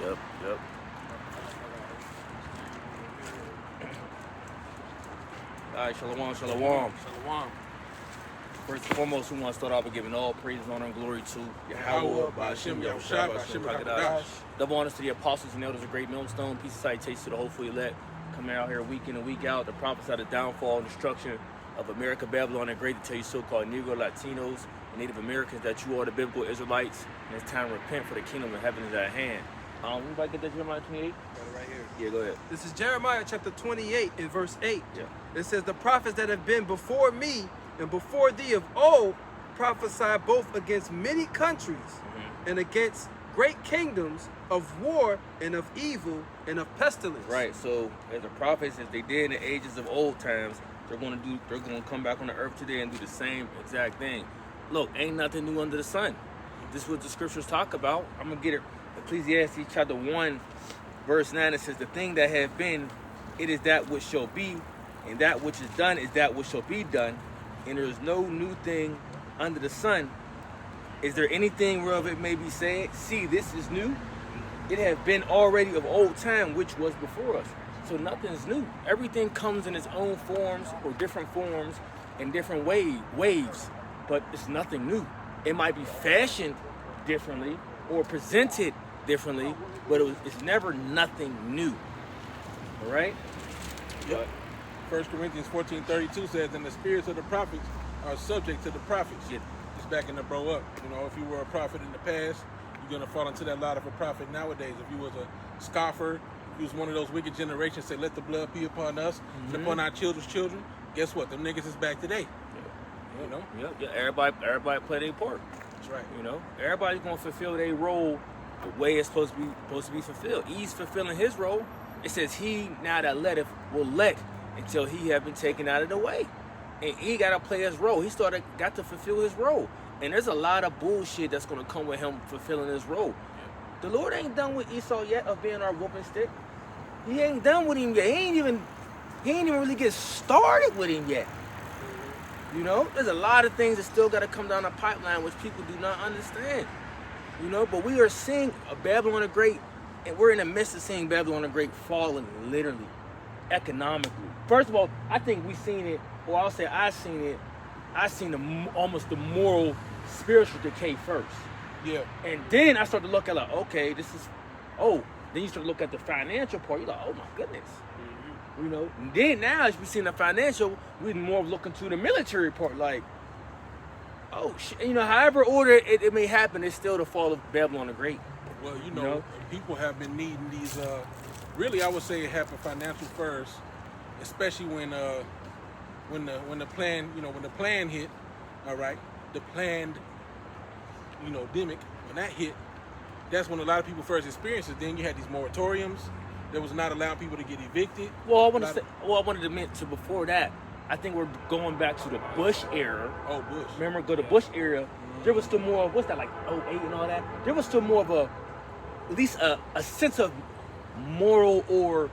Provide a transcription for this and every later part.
Yep. All right, shalom. Shalom. First and foremost, we want to start off by giving all praise, honor, and glory to Yahweh, Ba'ashem, Yahushua, Ba'ashem, HaKadosh. Double honors to the apostles and elders of Great Millstone. Peace and salutations to the hopefully elect. Coming out here week in and week out to prophesy the downfall and destruction of America, Babylon, and great to tell you so-called Negro, Latinos, and Native Americans that you are the biblical Israelites, and it's time to repent for the kingdom of heaven is at hand. Anybody get that Jeremiah 28? Got it right here. Yeah, go ahead. This is Jeremiah chapter 28 in verse 8. Yeah. It says, the prophets that have been before me and before thee of old prophesy both against many countries and against great kingdoms of war and of evil and of pestilence. Right. So as the prophets, as they did in the ages of old times, they're going to come back on the earth today and do the same exact thing. Look, ain't nothing new under the sun. This is what the scriptures talk about. I'm gonna get it. Ecclesiastes chapter 1, verse 9. It says, "The thing that have been, it is that which shall be, and that which is done is that which shall be done, and there is no new thing under the sun. Is there anything whereof it may be said, see, this is new? It have been already of old time, which was before us." So nothing's new. Everything comes in its own forms or different forms and different waves, but it's nothing new. It might be fashioned differently or presented differently, but it's never nothing new. All right? Yep. 1 Corinthians 14:32 says, "And the spirits of the prophets are subject to the prophets." Yeah. It's backing the bro up. You know, if you were a prophet in the past, you're gonna fall into that lot of a prophet nowadays. If you was a scoffer, if you was one of those wicked generations, say, "Let the blood be upon us and upon our children's children." Guess what? Them niggas is back today. You know? Yeah. Everybody play their part. That's right. You know, everybody's gonna fulfill their role the way it's supposed to be fulfilled. He's fulfilling his role. It says, "He now that letteth will let until he have been taken out of the way." And he got to play his role. He got to fulfill his role. And there's a lot of bullshit that's gonna come with him fulfilling his role. The Lord ain't done with Esau yet of being our whooping stick. He ain't done with him yet. He ain't even really get started with him yet. You know, there's a lot of things that still got to come down the pipeline which people do not understand. You know, but we are seeing a Babylon the Great, and we're in the midst of seeing Babylon the Great falling literally, economically. First of all, I think we've seen it, or I'll say I seen almost the moral, spiritual decay first. Yeah. And then I started to look at like, okay, then you start to look at the financial part, you're like, oh my goodness. You know, and then now as we see in the financial, we're more looking to the military part, like, oh shit, you know, however order it may happen, it's still the fall of Babylon the Great. Well, you know, people have been needing these. Really, I would say it happened financial first, especially when the plan hit. All right, the planned, demic, when that hit, that's when a lot of people first experienced it. Then you had these moratoriums. That was not allowing people to get evicted. Well, I wanted to admit to before that, I think we're going back to the Bush era. Oh, Bush. Remember, the Bush era, there was still more, what's that, like 08 and all that? There was still more of at least a sense of moral or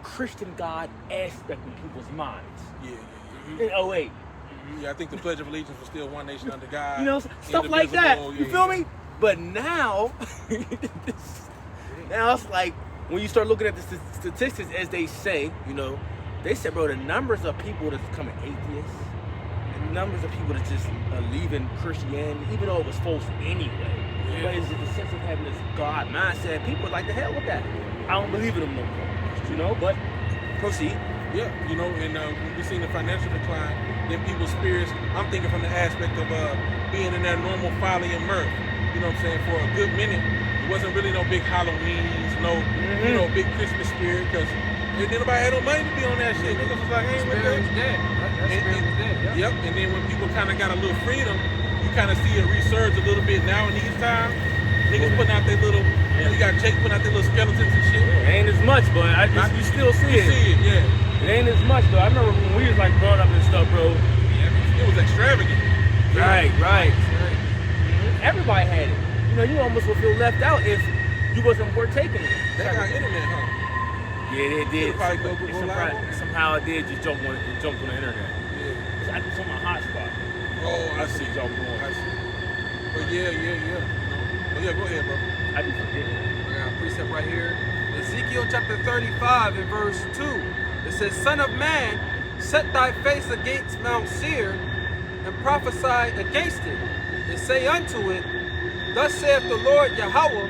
Christian God aspect in people's minds. Yeah. In 08. Yeah, I think the Pledge of Allegiance was still one nation under God. You know, stuff like that. You feel me? Yeah. But now, now it's like, when you start looking at the statistics, as they say, they said, bro, the numbers of people that's becoming atheists, the numbers of people that's just leaving Christianity, even though it was false anyway. Yeah. But it's the sense of having this God mindset. People are like, the hell with that. I don't believe in them no more. But proceed. Yeah, and when we seen the financial decline, then people's spirits, I'm thinking from the aspect of being in their normal folly and mirth. You know what I'm saying? For a good minute, it wasn't really no big Halloweens, no big Christmas spirit, because nobody had no money to be on that shit. Niggas was like, ain't with that. Spirit was dead. That spirit was dead. Yep, and then when people kind of got a little freedom, you kind of see it resurge a little bit now in these times. Niggas putting out their little, you got Jake putting out their little skeletons and shit. It ain't as much, but you still see it. You see it, yeah. It ain't as much, though. I remember when we was like growing up and stuff, bro. It was extravagant. Right. Everybody had it. You almost would feel left out if you wasn't partaking in it. They got internet, huh? Yeah, they did. Go live. Somehow it did just jump on the internet. Yeah. I think it's on my hotspot. Oh, I see. Jump on. I see. But yeah. Well, yeah, go ahead, bro. I be forgetting. I got a precept right here. Ezekiel chapter 35 and verse 2. It says, Son of man, set thy face against Mount Seir, and prophesy against it, and say unto it, Thus saith the Lord Yahweh,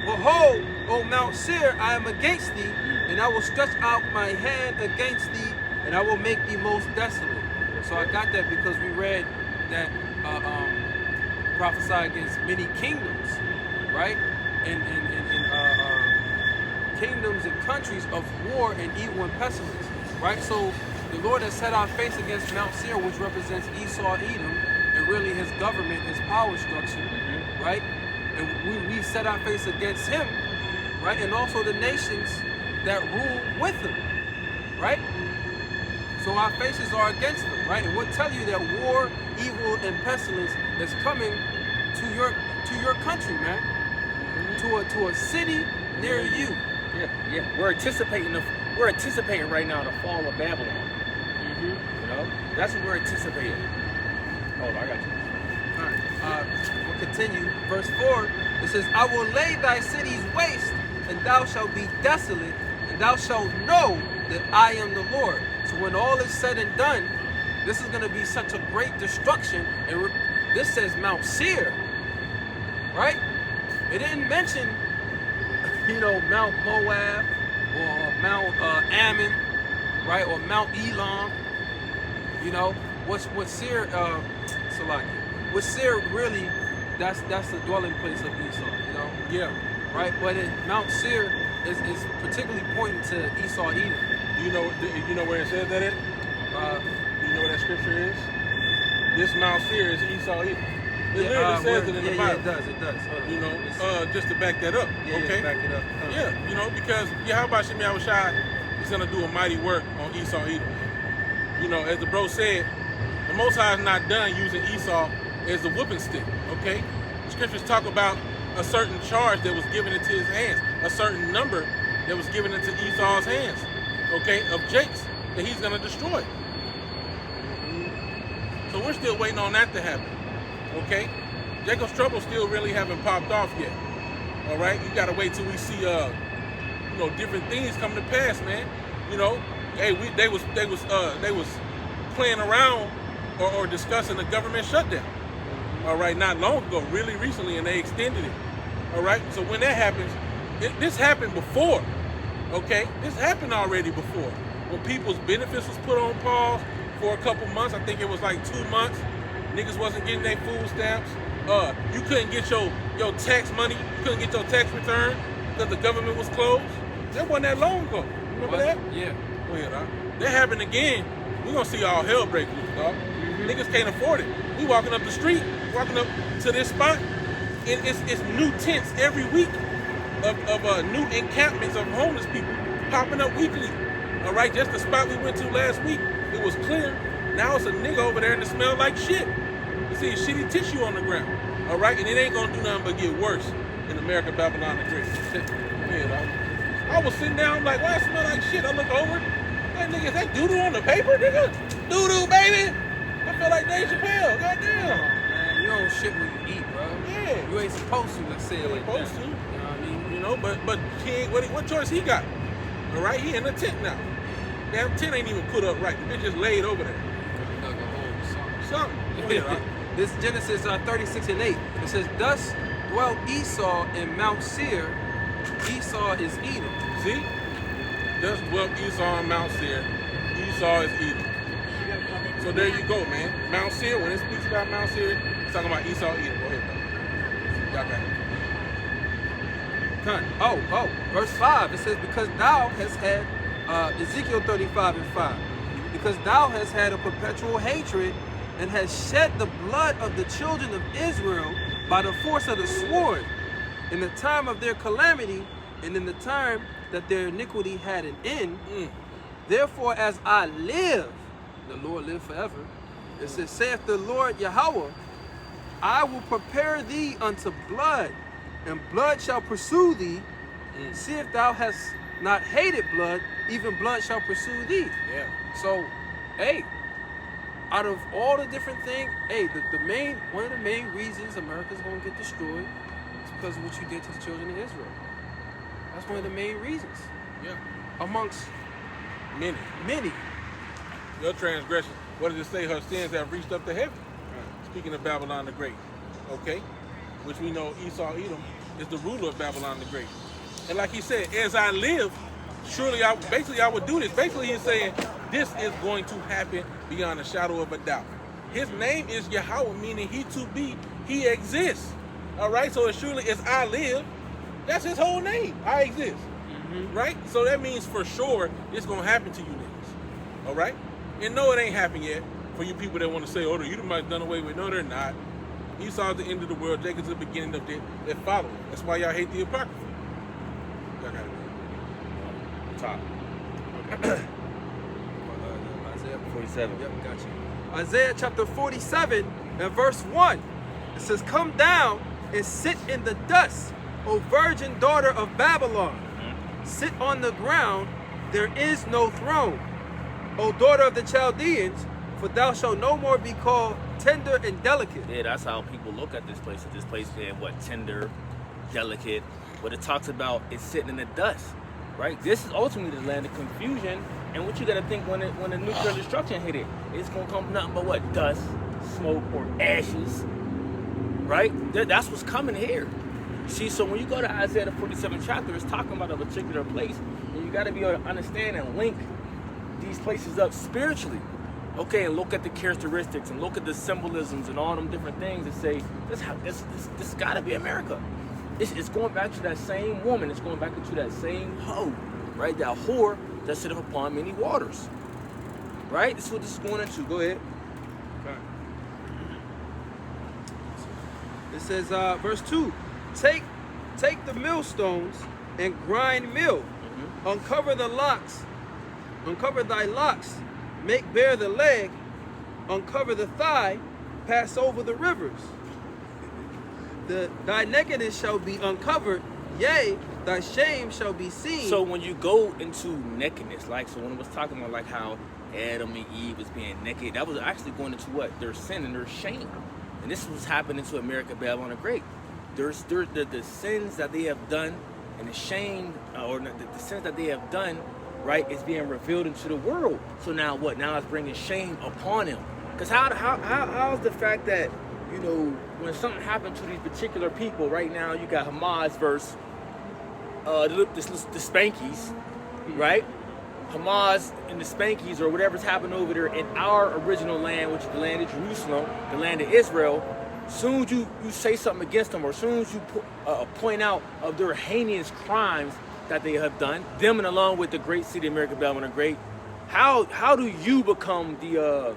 Behold, O Mount Seir, I am against thee, and I will stretch out my hand against thee, and I will make thee most desolate. So I got that because we read that prophesy against many kingdoms, right? And kingdoms and countries of war and evil and pestilence, right? So the Lord has set our face against Mount Seir, which represents Esau, Edom, and really his government, his power structure, right? And we set our face against him, right? And also the nations that rule with him, right? So our faces are against them, right? And we'll tell you that war, evil, and pestilence is coming to your country, man. To a city near you. Yeah. We're anticipating right now the fall of Babylon. You know, that's what we're anticipating. Hold on, I got you. All right. We'll continue. Verse 4. It says, I will lay thy cities waste, and thou shalt be desolate, and thou shalt know that I am the Lord. So when all is said and done, this is going to be such a great destruction. And this says Mount Seir, right? It didn't mention, Mount Moab or Mount Ammon, right? Or Mount Elam. What's Seir, Salaki? What's Seir really? That's the dwelling place of Esau. Yeah. Right. But Mount Seir is particularly pointing to Esau, Edom. You know where it says that at? You know where that scripture is? This Mount Seir is Esau, Edom. It literally says it in the Bible. Yeah, it does. Just to back that up. Okay. Back it up. Yeah, because Yahweh Shem Yahushai is going to do a mighty work on Esau, Edom. As the bro said, the Most High is not done using Esau as a whooping stick, okay? The scriptures talk about a certain charge that was given into his hands, a certain number that was given into Esau's hands, okay, of jakes that he's going to destroy. So we're still waiting on that to happen, okay? Jacob's trouble still really haven't popped off yet, all right? You got to wait till we see, different things come to pass, man. Hey, they was playing around or discussing the government shutdown. All right, not long ago, really recently, and they extended it. All right, so when that happens, this happened before. Okay, this happened already before. When people's benefits was put on pause for a couple months, I think it was like 2 months. Niggas wasn't getting their food stamps. You couldn't get your tax money. You couldn't get your tax return because the government was closed. That wasn't that long ago. Remember that? Yeah. Go ahead, dog. That happened again. We're gonna see all hell break loose, dog. Niggas can't afford it. We walking up the street, walking up to this spot, and it's new tents every week of new encampments of homeless people popping up weekly. All right, just the spot we went to last week, it was clear. Now it's a nigga over there and it smells like shit. You see shitty tissue on the ground. All right, and it ain't gonna do nothing but get worse in America, Babylon, the Great. Yeah, dog. I was sitting down like, why it smell like shit? I look over, that nigga, is that doo-doo on the paper, nigga? Doo-doo, baby! I feel like Dave Chappelle, goddamn. Man, you don't shit when you eat, bro. Yeah. You ain't supposed to, let's say it like that. Supposed to. You know what I mean? But he ain't, what choice he got? All right, he in the tent now. Damn tent ain't even put up right. The bitch just laid over there. Dug a hole or Something. Go ahead, right? This Genesis 36 and 8. It says, Thus dwelt Esau in Mount Seir. Esau is Edom. See? Thus dwelt Esau in Mount Seir. Esau is Edom. So there you go, man. Mount Seir, when it speaks about Mount Seir, it's talking about Esau, Edom. Go ahead, bro. Y'all got it. Verse 5. It says, Because thou hast had, Ezekiel 35 and 5. Because thou hast had a perpetual hatred and hast shed the blood of the children of Israel by the force of the sword in the time of their calamity and in the time that their iniquity had an end. Therefore, as I live, the Lord live forever. It says, saith the Lord Yahweh, I will prepare thee unto blood, and blood shall pursue thee. See if thou hast not hated blood, even blood shall pursue thee. Yeah. So, hey, out of all the different things, hey, one of the main reasons America's gonna get destroyed is because of what you did to the children of Israel. That's one of the main reasons. Yeah. Amongst Many. many. Your transgression. What does it say? Her sins have reached up to heaven. Speaking of Babylon the Great. Okay? Which we know Esau, Edom, is the ruler of Babylon the Great. And like he said, as I live, surely I would do this. Basically he's saying this is going to happen beyond a shadow of a doubt. His name is Yahweh, meaning he to be, he exists. All right, so as surely as I live, that's his whole name. I exist. Right? So that means for sure it's going to happen to you niggas. All right? And no, it ain't happened yet. For you people that want to say, oh, you might have done away with. No, they're not. Esau's the end of the world. Jacob's the beginning of it. They're following. That's why y'all hate the Apocrypha. Y'all got it. Top. Isaiah 47. Yep, got you. Isaiah chapter 47 and verse 1. It says, come down and sit in the dust, O virgin daughter of Babylon. Sit on the ground, there is no throne. O daughter of the Chaldeans, for thou shalt no more be called tender and delicate. Yeah, that's how people look at this place. This place being what, tender, delicate. But it talks about it's sitting in the dust, right? This is ultimately the land of confusion. And what you got to think when the nuclear destruction hit it, it's gonna come nothing but what, dust, smoke, or ashes, right? That's what's coming here. See, so when you go to Isaiah the 47th chapter, it's talking about a particular place, and you got to be able to understand and link these places up spiritually. Okay, and look at the characteristics and look at the symbolisms and all them different things and say, this got to be America. It's going back to that same woman. It's going back into that same hoe, right? That whore that sitteth upon many waters, right? This is what this is going into. Go ahead. It says, verse 2, take the millstones and grind mill, uncover the locks, uncover thy locks, make bare the leg, uncover the thigh, pass over the rivers. Thy nakedness shall be uncovered, yea, thy shame shall be seen. So when you go into nakedness, like, so when it was talking about like how Adam and Eve was being naked, that was actually going into what? Their sin and their shame. And this was happening to America, Babylon the Great. There's the sins that they have done and the shame, or the sins that they have done, right, is being revealed into the world. So now what? Now it's bringing shame upon them. Because how is the fact that, you know, when something happened to these particular people, right now you got Hamas versus the Spankies, right? Hamas and the Spankies, or whatever's happened over there in our original land, which is the land of Jerusalem, the land of Israel. Soon as you say something against them, or soon as you point out of their heinous crimes that they have done, them and along with the great city of America, Babylon the Great, how do you become the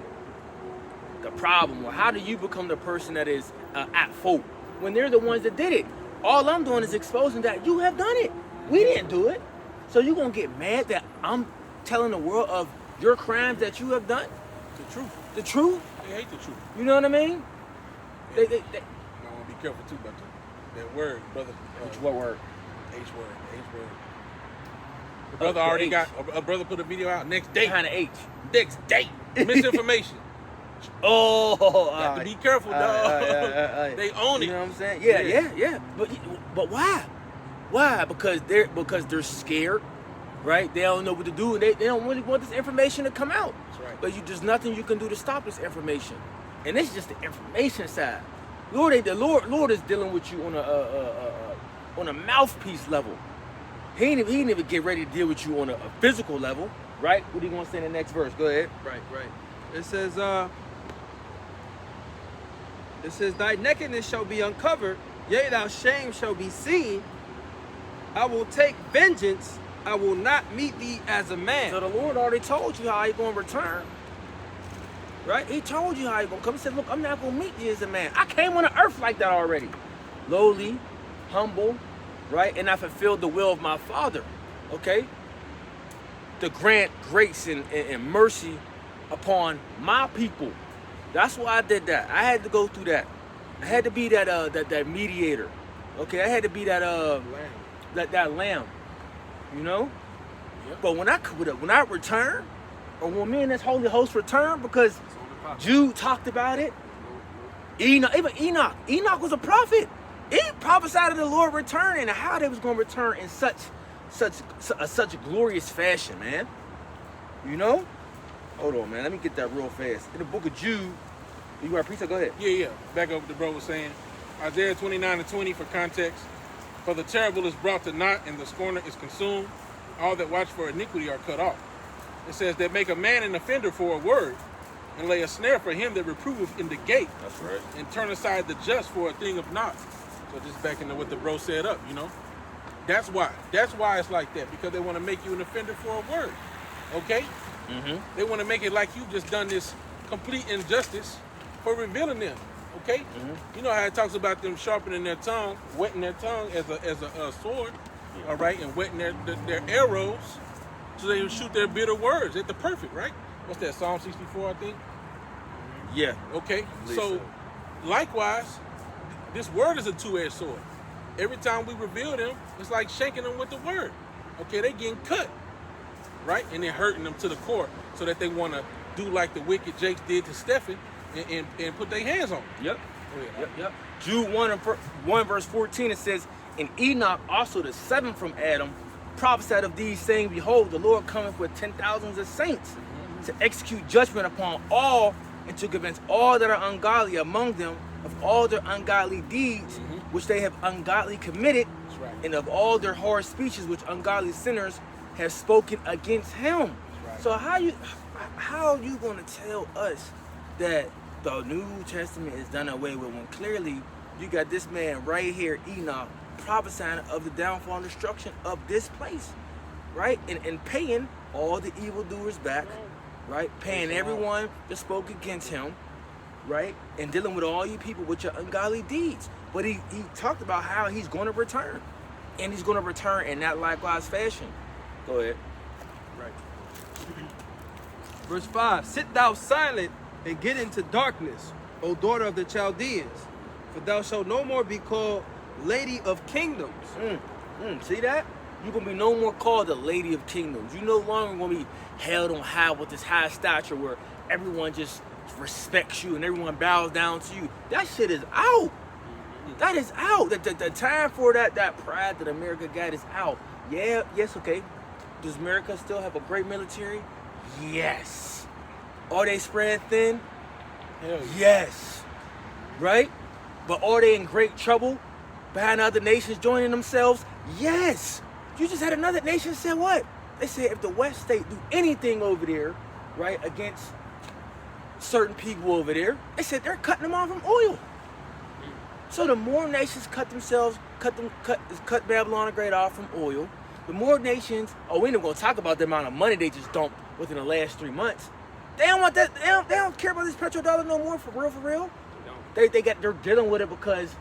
problem, or how do you become the person that is at fault when they're the ones that did it? All I'm doing is exposing that you have done it. We didn't do it. So you're going to get mad that I'm telling the world of your crimes that you have done? The truth. The truth? They hate the truth. You know what I mean? Yeah. I want to be careful too about that word, brother. What word? H word. The brother already got, a brother put a video out, next date. Behind the H. Next date. Misinformation. Oh, got to be careful, dog. They own it. You know what I'm saying? Yeah. But why? Why? Because they're scared, right? They don't know what to do, and they don't really want this information to come out. That's right. But there's nothing you can do to stop this information, and this is just the information side. The Lord is dealing with you on a mouthpiece level. He ain't even get ready to deal with you on a physical level, right? What are you gonna say in the next verse? Go ahead. Right. It says, thy nakedness shall be uncovered, yea, thy shame shall be seen. I will take vengeance, I will not meet thee as a man. So the Lord already told you how he's going to return. Right? He told you how he's going to come. He said, look, I'm not going to meet you as a man. I came on the earth like that already. Lowly, humble, right? And I fulfilled the will of my Father. Okay? To grant grace and mercy upon my people. That's why I did that. I had to go through that. I had to be that mediator. Okay? I had to be that lamb. You know? Yep. But when I return, or when me and this holy host return, because Jude talked about it, Enoch was a prophet. He prophesied of the Lord returning and how they was going to return in such such glorious fashion, man. You know? Hold on, man. Let me get that real fast. In the book of Jude, you got a precept? Go ahead. Yeah. Back up what the bro was saying. Isaiah 29:20 for context. For the terrible is brought to naught, and the scorner is consumed. All that watch for iniquity are cut off. It says that make a man an offender for a word, and lay a snare for him that reproveth in the gate, That's right. and turn aside the just for a thing of naught. So just back into what the bro said up, you know. That's why. That's why it's like that, because they want to make you an offender for a word. Okay? Mm-hmm. They want to make it like you've just done this complete injustice for revealing them. Okay? Mm-hmm. You know how it talks about them sharpening their tongue, wetting their tongue as a sword, all right, and wetting their arrows so they shoot their bitter words at the perfect, right? What's that, Psalm 64, I think? Yeah. Okay? believe So, likewise, this word is a two-edged sword. Every time we reveal them, it's like shaking them with the word. Okay, they getting cut, right? And they're hurting them to the core so that they want to do like the wicked Jakes did to Stephen and put their hands on them. Yep. Oh, yeah. Yep. Jude 1 verse 14, it says, and Enoch also the seventh from Adam prophesied of these, saying, behold, the Lord cometh with 10,000s of saints to execute judgment upon all, and to convince all that are ungodly among them of all their ungodly deeds which they have ungodly committed, That's right. and of all their hard speeches which ungodly sinners have spoken against him. right. So how are you going to tell us that the New Testament is done away with when clearly you got this man right here, Enoch, prophesying of the downfall and destruction of this place, right? And paying all the evildoers back, right? Paying everyone that spoke against him, right? And dealing with all you people with your ungodly deeds. But he talked about how he's going to return. And he's going to return in that likewise fashion. Go ahead. Right. Verse 5, sit thou silent and get into darkness, O daughter of the Chaldeans, for thou shalt no more be called Lady of Kingdoms. See that? You're going to be no more called the Lady of Kingdoms. You no longer going to be held on high with this high stature where everyone just respects you and everyone bows down to you. That shit is out. That is out. The time for that pride that America got is out. Yeah, yes, okay. Does America still have a great military? Yes. Are they spread thin? Hell yeah. Yes. Right? But are they in great trouble behind other nations joining themselves? Yes. You just had another nation say what? They said if the West State do anything over there, right, against certain people over there, they said they're cutting them off from oil. So the more nations cut Babylon the Great off from oil, the more nations, we ain't gonna talk about the amount of money they just dumped within the last 3 months. They don't want that, they don't care about this petrodollar no more, for real. They're dealing with it because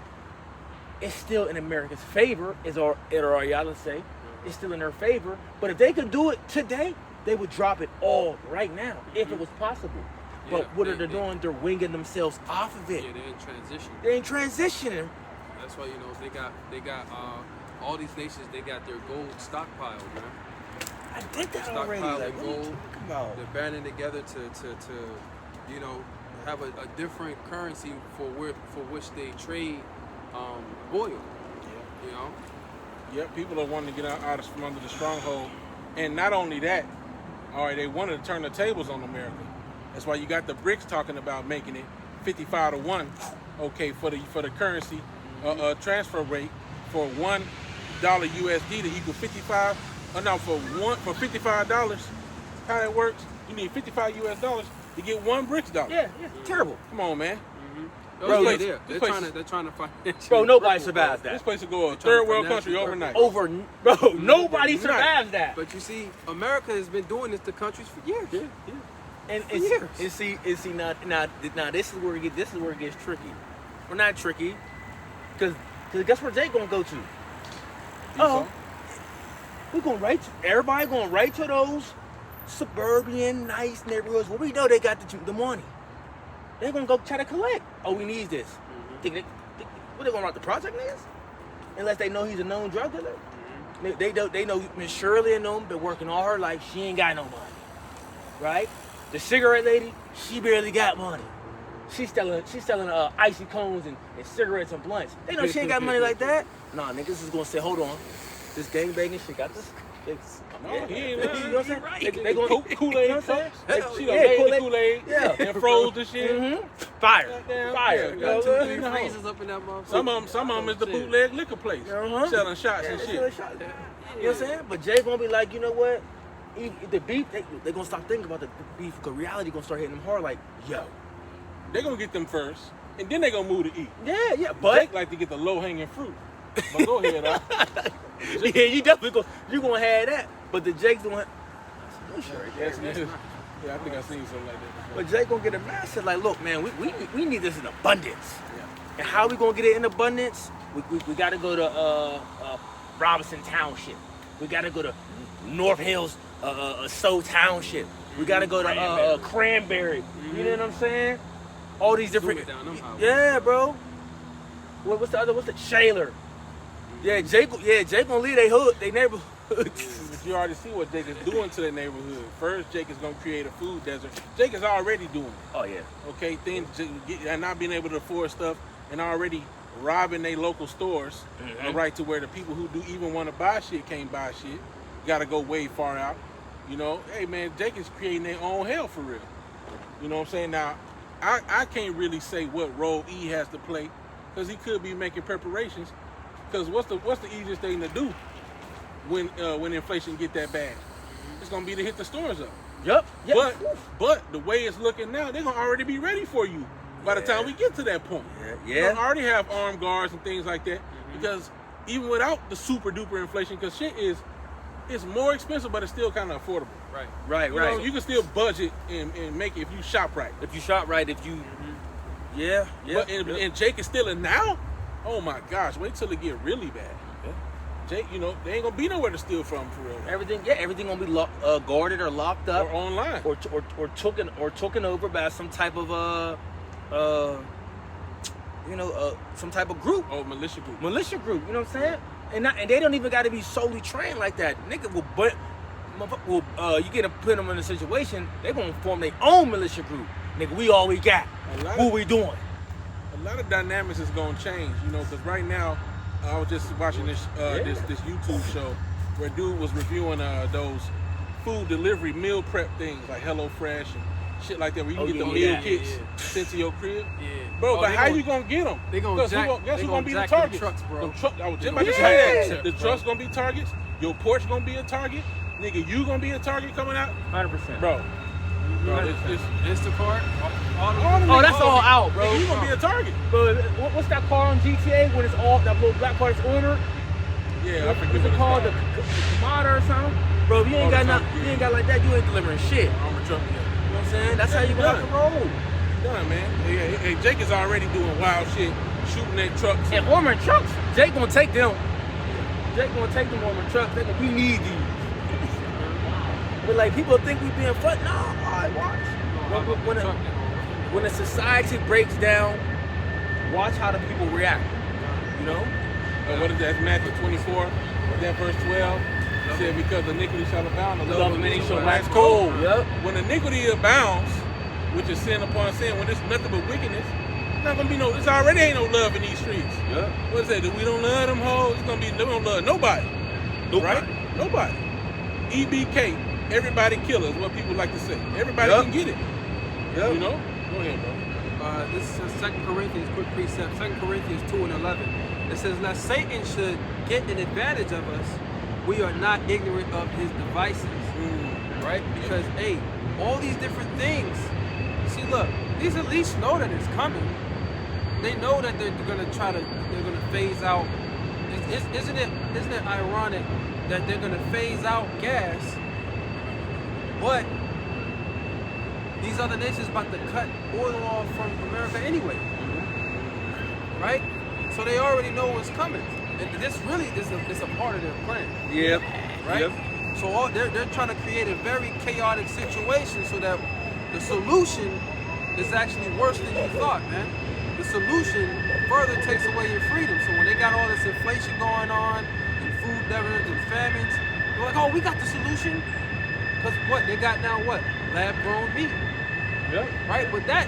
it's still in America's favor, as Ariella say. It's still in their favor. But if they could do it today, they would drop it all right now, if it was possible. But Yeah, what are they doing? They're winging themselves off of it. Yeah, they're in transition. They ain't transitioning. That's why, you know, they got all these nations, they got their gold stockpiled, man. I did that Stockpile already. of Like, what are you gold. talking about? They're banding together to you know, have a different currency for which they trade oil. You know? Yep, people are wanting to get out from under the stronghold. And not only that, all right, they wanted to turn the tables on America. That's why you got the BRICS talking about making it 55-1, okay, for the currency transfer rate for $1 USD to equal 55. For $55, how that works? You need 55 US dollars to get one BRICS dollar. Yeah, terrible. Come on, man. Bro, yeah, this they're place- trying to financially Bro, nobody cripple, survives bro. This that. place will go a trying to third world financially country cripple. overnight. Nobody survives that. But you see, America has been doing this to countries for years. And years. see now this is where it gets tricky. We're not tricky, because guess where Jay gonna go to? so? We're gonna everybody gonna write to those suburban nice neighborhoods where we know they got the money. They're gonna go try to collect. Oh, we need this. Think what they gonna write the project niggas? Unless they know he's a known drug dealer. They know Miss Shirley and them been working all her life. She ain't got no money, right? The cigarette lady, she barely got money. She's selling icy cones and cigarettes and blunts. They know she ain't got money like that. Nah, niggas is gonna say, hold on. this gangbanging shit got this. No, he ain't You know what I'm saying? right. They gonna Kool-Aid you know what I'm saying? trucks. She done Yeah, made the Kool-Aid. Kool-Aid Yeah. and froze the shit. Fire, Goddamn, fire. yeah, You got know two, what I'm three saying? Freezers up in that motherfucker. Some of them is the bootleg liquor place, selling shots and Yeah, shit. You know what I'm saying? But Jay gonna be like, you know what? The beef, they gonna stop thinking about the beef because reality gonna start hitting them hard. Like, yo, They gonna get them first, and then they gonna move to eat. yeah, but Jake like to get the low hanging fruit. But go ahead, yeah, you definitely gonna have that. But the Jake's gonna. Yes, yes. Yeah, I think I seen something like that before. But Jake gonna get a message like, look, man, we need this in abundance. Yeah. And how we gonna get it in abundance? We gotta go to Robinson Township. We gotta go to North Hills, Stowe Township. We gotta go to Cranberry. You know what I'm saying? All these different. Zoom it down them highways. Yeah, bro. What's the other? What's the Shaler? Yeah, Jake gonna leave they hood, they neighborhood. But you already see what Jake is doing to the neighborhood. First, Jake is gonna create a food desert. Jake is already doing it. Oh yeah. Okay, things and not being able to afford stuff and already robbing their local stores, right to where the people who do even want to buy shit can't buy shit. Got to go way far out. You know, hey man, Jake is creating their own hell for real. You know what I'm saying? Now, I can't really say what role E has to play because he could be making preparations. Because what's the easiest thing to do when inflation get that bad? It's gonna be to hit the stores up. Yep. But the way it's looking now, they're gonna already be ready for you by the time we get to that point. Yeah. They'll already have armed guards and things like that. Because even without the super duper inflation, because shit it's more expensive, but it's still kind of affordable. Right. You know, you can still budget and make it if you shop right. If you shop right, if you. Yeah. But and Jake is stealing now. Oh my gosh! Wait till it get really bad. Yeah. Jake, you know, they ain't gonna be nowhere to steal from for real. Everything gonna be guarded or locked up, Or online. or taken over by some type of some type of group, Oh, militia group. militia group. You know what I'm saying? And they don't even got to be solely trained like that. Nigga you get to put them in a situation, they gonna form their own militia group. Nigga, we all we got. What we doing? A lot of dynamics is gonna change, you know, because right now I was just watching this YouTube show where dude was reviewing those food delivery meal prep things like HelloFresh and shit like that, where you can get the meal kits sent to your crib. Yeah. Bro, Oh, but they how gonna- you gonna get them? They gonna jack. Guess They who gonna gonna be the jack them targets? trucks, bro. I was just They about to gonna say jack that. them The trucks, trucks bro. gonna be targets. Your porch gonna be a target. Nigga, you gonna be a target coming out, 100%. bro. It's Instacart. Oh, that's all out, bro. You gonna be a target. But what's that car on GTA when it's all that little black part is ordered? Yeah, I forget What's what it it's called? called. The Kamada or something? Bro, if you ain't got nothing, you ain't got like that, you ain't delivering shit. You know Armored truck, yeah. what I'm saying? That's how you gonna have to roll. Done, man. Hey, Jake is already doing wild shit, shooting at trucks. And armored trucks, Jake gonna take them. Jake gonna take them armored trucks. They gonna, we need these. But like people think we being fun. No, all right, watch. When a society breaks down, watch how the people react. You know? What is that? That's Matthew 24, that verse 12. It said, because iniquity shall abound, the Love of many shall wax cold. cold. Yep. When iniquity abounds, which is sin upon sin, when it's nothing but wickedness, it's not gonna be it's already ain't no love in these streets. Yep. What is that? We don't love them hoes. It's gonna be, we don't love nobody. Right? Nobody. EBK, everybody killer is what people like to say. Everybody Yep. can get it. Yep. You know? Go ahead, bro. This is 2 Corinthians, quick precept, 2 Corinthians 2 and 11. It says, lest Satan should get an advantage of us, we are not ignorant of his devices. Right? Because, hey, all these different things, see, look, these elites know that it's coming. They know that they're gonna phase out. Isn't it ironic that they're gonna phase out gas, but these other nations about to cut oil off from America anyway, right? So they already know what's coming, and this really is a part of their plan, Yep. right? Yep. So they're trying to create a very chaotic situation so that the solution is actually worse than you thought, man. The solution further takes away your freedom. So when they got all this inflation going on, and food deserts and famines, they're like, oh, we got the solution. Because what? They got now what? Lab-grown meat. Yep. Right? But that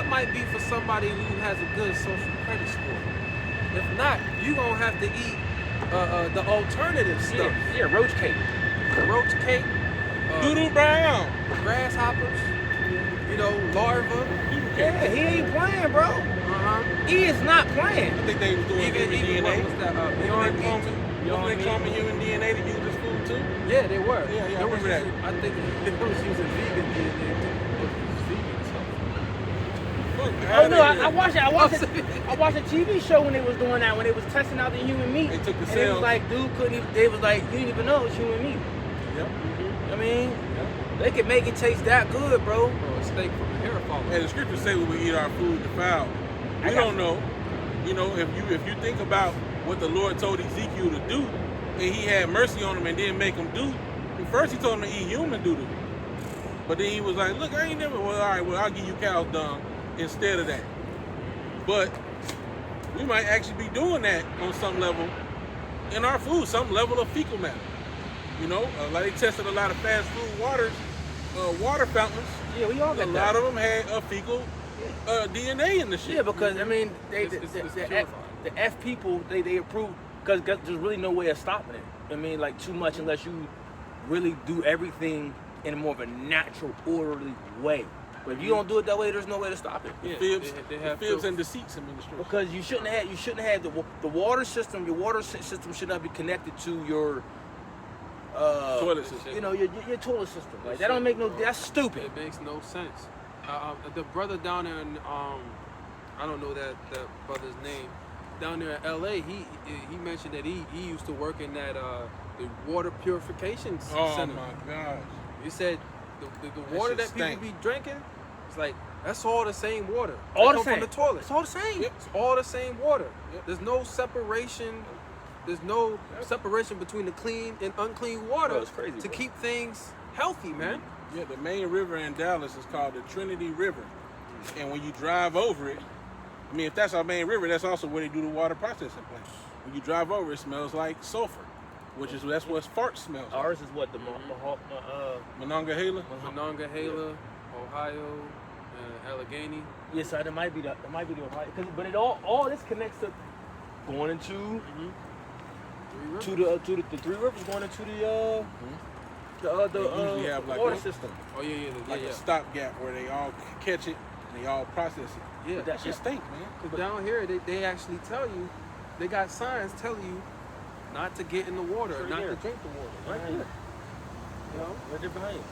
might be for somebody who has a good social credit score. If not, you're going to have to eat the alternative stuff. Yeah, roach cake. Roach cake, Doodle Brown. grasshoppers, you know, larva. Yeah, he ain't playing, bro. He is not playing. I think they was doing Even human what DNA. was that? Wasn't Beyond they Meat? cloning human DNA to use as food too? Yeah, they were. Yeah, I They was remember that. using- I think they was using vegan DNA too. But it was vegan stuff. Look, Oh no, I watched it. I watched a TV show when they was doing that, when they was testing out the human meat. They took the and it cells. was like, dude couldn't even, they was like, you didn't even know it's human meat. Yep. I mean, they could make it taste that good, bro. Bro, a steak from a hair follicle. And the scriptures say we will eat our food defiled. We don't know. You know, if you think about what the Lord told Ezekiel to do, and he had mercy on him and didn't make him do, at first he told him to eat human doodle. But then he was like, look, I ain't never, well, all right, well, I'll give you cow's dung instead of that. But we might actually be doing that on some level in our food, some level of fecal matter. You know, like they tested a lot of fast food water fountains. Yeah, we all A got lot that. of them had a fecal DNA in the shit. Yeah, because I mean, It's purified. the F people they approve because there's really no way of stopping it. I mean, like too much unless you really do everything in more of a natural, orderly way. But if you don't do it that way, there's no way to stop it. Yeah, Fibs, they have fibs filth. and deceits administration. Because you shouldn't have the water system. Your water system should not be connected to your Toilet system. You know, your toilet system. Like that don't make no. That's stupid. It makes no sense. The brother down there in I don't know that brother's name. Down there in L.A., he mentioned that he used to work in that the water purification Oh center. my gosh. He said the water shit that people stink. be drinking, it's like that's all the same water. All That the come same. from the toilet. It's all the same. Yep. It's all the same water. Yep. There's no separation. There's no separation between the clean and unclean water Bro, it's crazy, to bro. keep things healthy, man. Yeah, the main river in Dallas is called the Trinity River. And when you drive over it, I mean, if that's our main river, that's also where they do the water processing plant. When you drive over, it smells like sulfur, that's what fart smells like. Ours is what the Monongahela? Monongahela, Ohio, Allegheny. yes, sir. That might be the Ohio. But it all this connects to going into Three Rivers. to the Three Rivers, going into They usually have like water a- system. Oh yeah, Like a stopgap where they all catch it and they all process it. yeah. That shit stink, man. Because down here, they actually tell you, they got signs telling you not to get in the water, Sure, not yeah. to drink the water. Right here. You know? Right there behind you.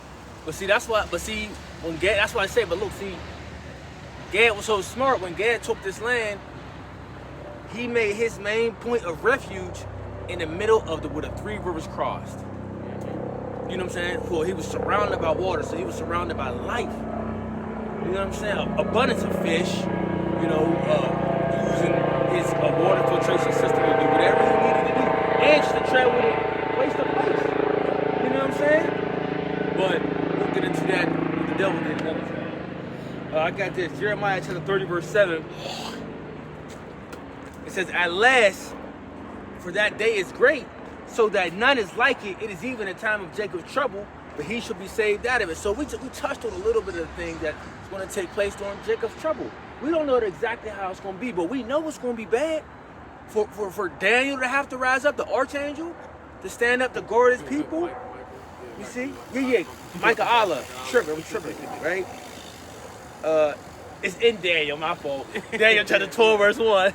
But see, that's why. But see, when Gad, that's why I say. But look, see, Gad was so smart. When Gad took this land, he made his main point of refuge in the middle of where the Three Rivers crossed. You know what I'm saying? Well, he was surrounded by water, so he was surrounded by life. You know what I'm saying? Abundance of fish. You know, using his water filtration system to do whatever he needed to do, and just to travel place to place. You know what I'm saying? But we'll get into that. The devil did another time. I got this. Jeremiah chapter 30, verse 7. It says, "At last, for that day is great, so that none is like it. It is even a time of Jacob's trouble, but he shall be saved out of it." So we touched on a little bit of the things that's going to take place during Jacob's trouble. We don't know exactly how it's going to be, but we know it's going to be bad. For Daniel to have to rise up, the archangel, to stand up to guard his people. You see? Yeah. Micah Allah. I'm tripping, right? It's in Daniel, my fault. Daniel chapter 12, verse 1.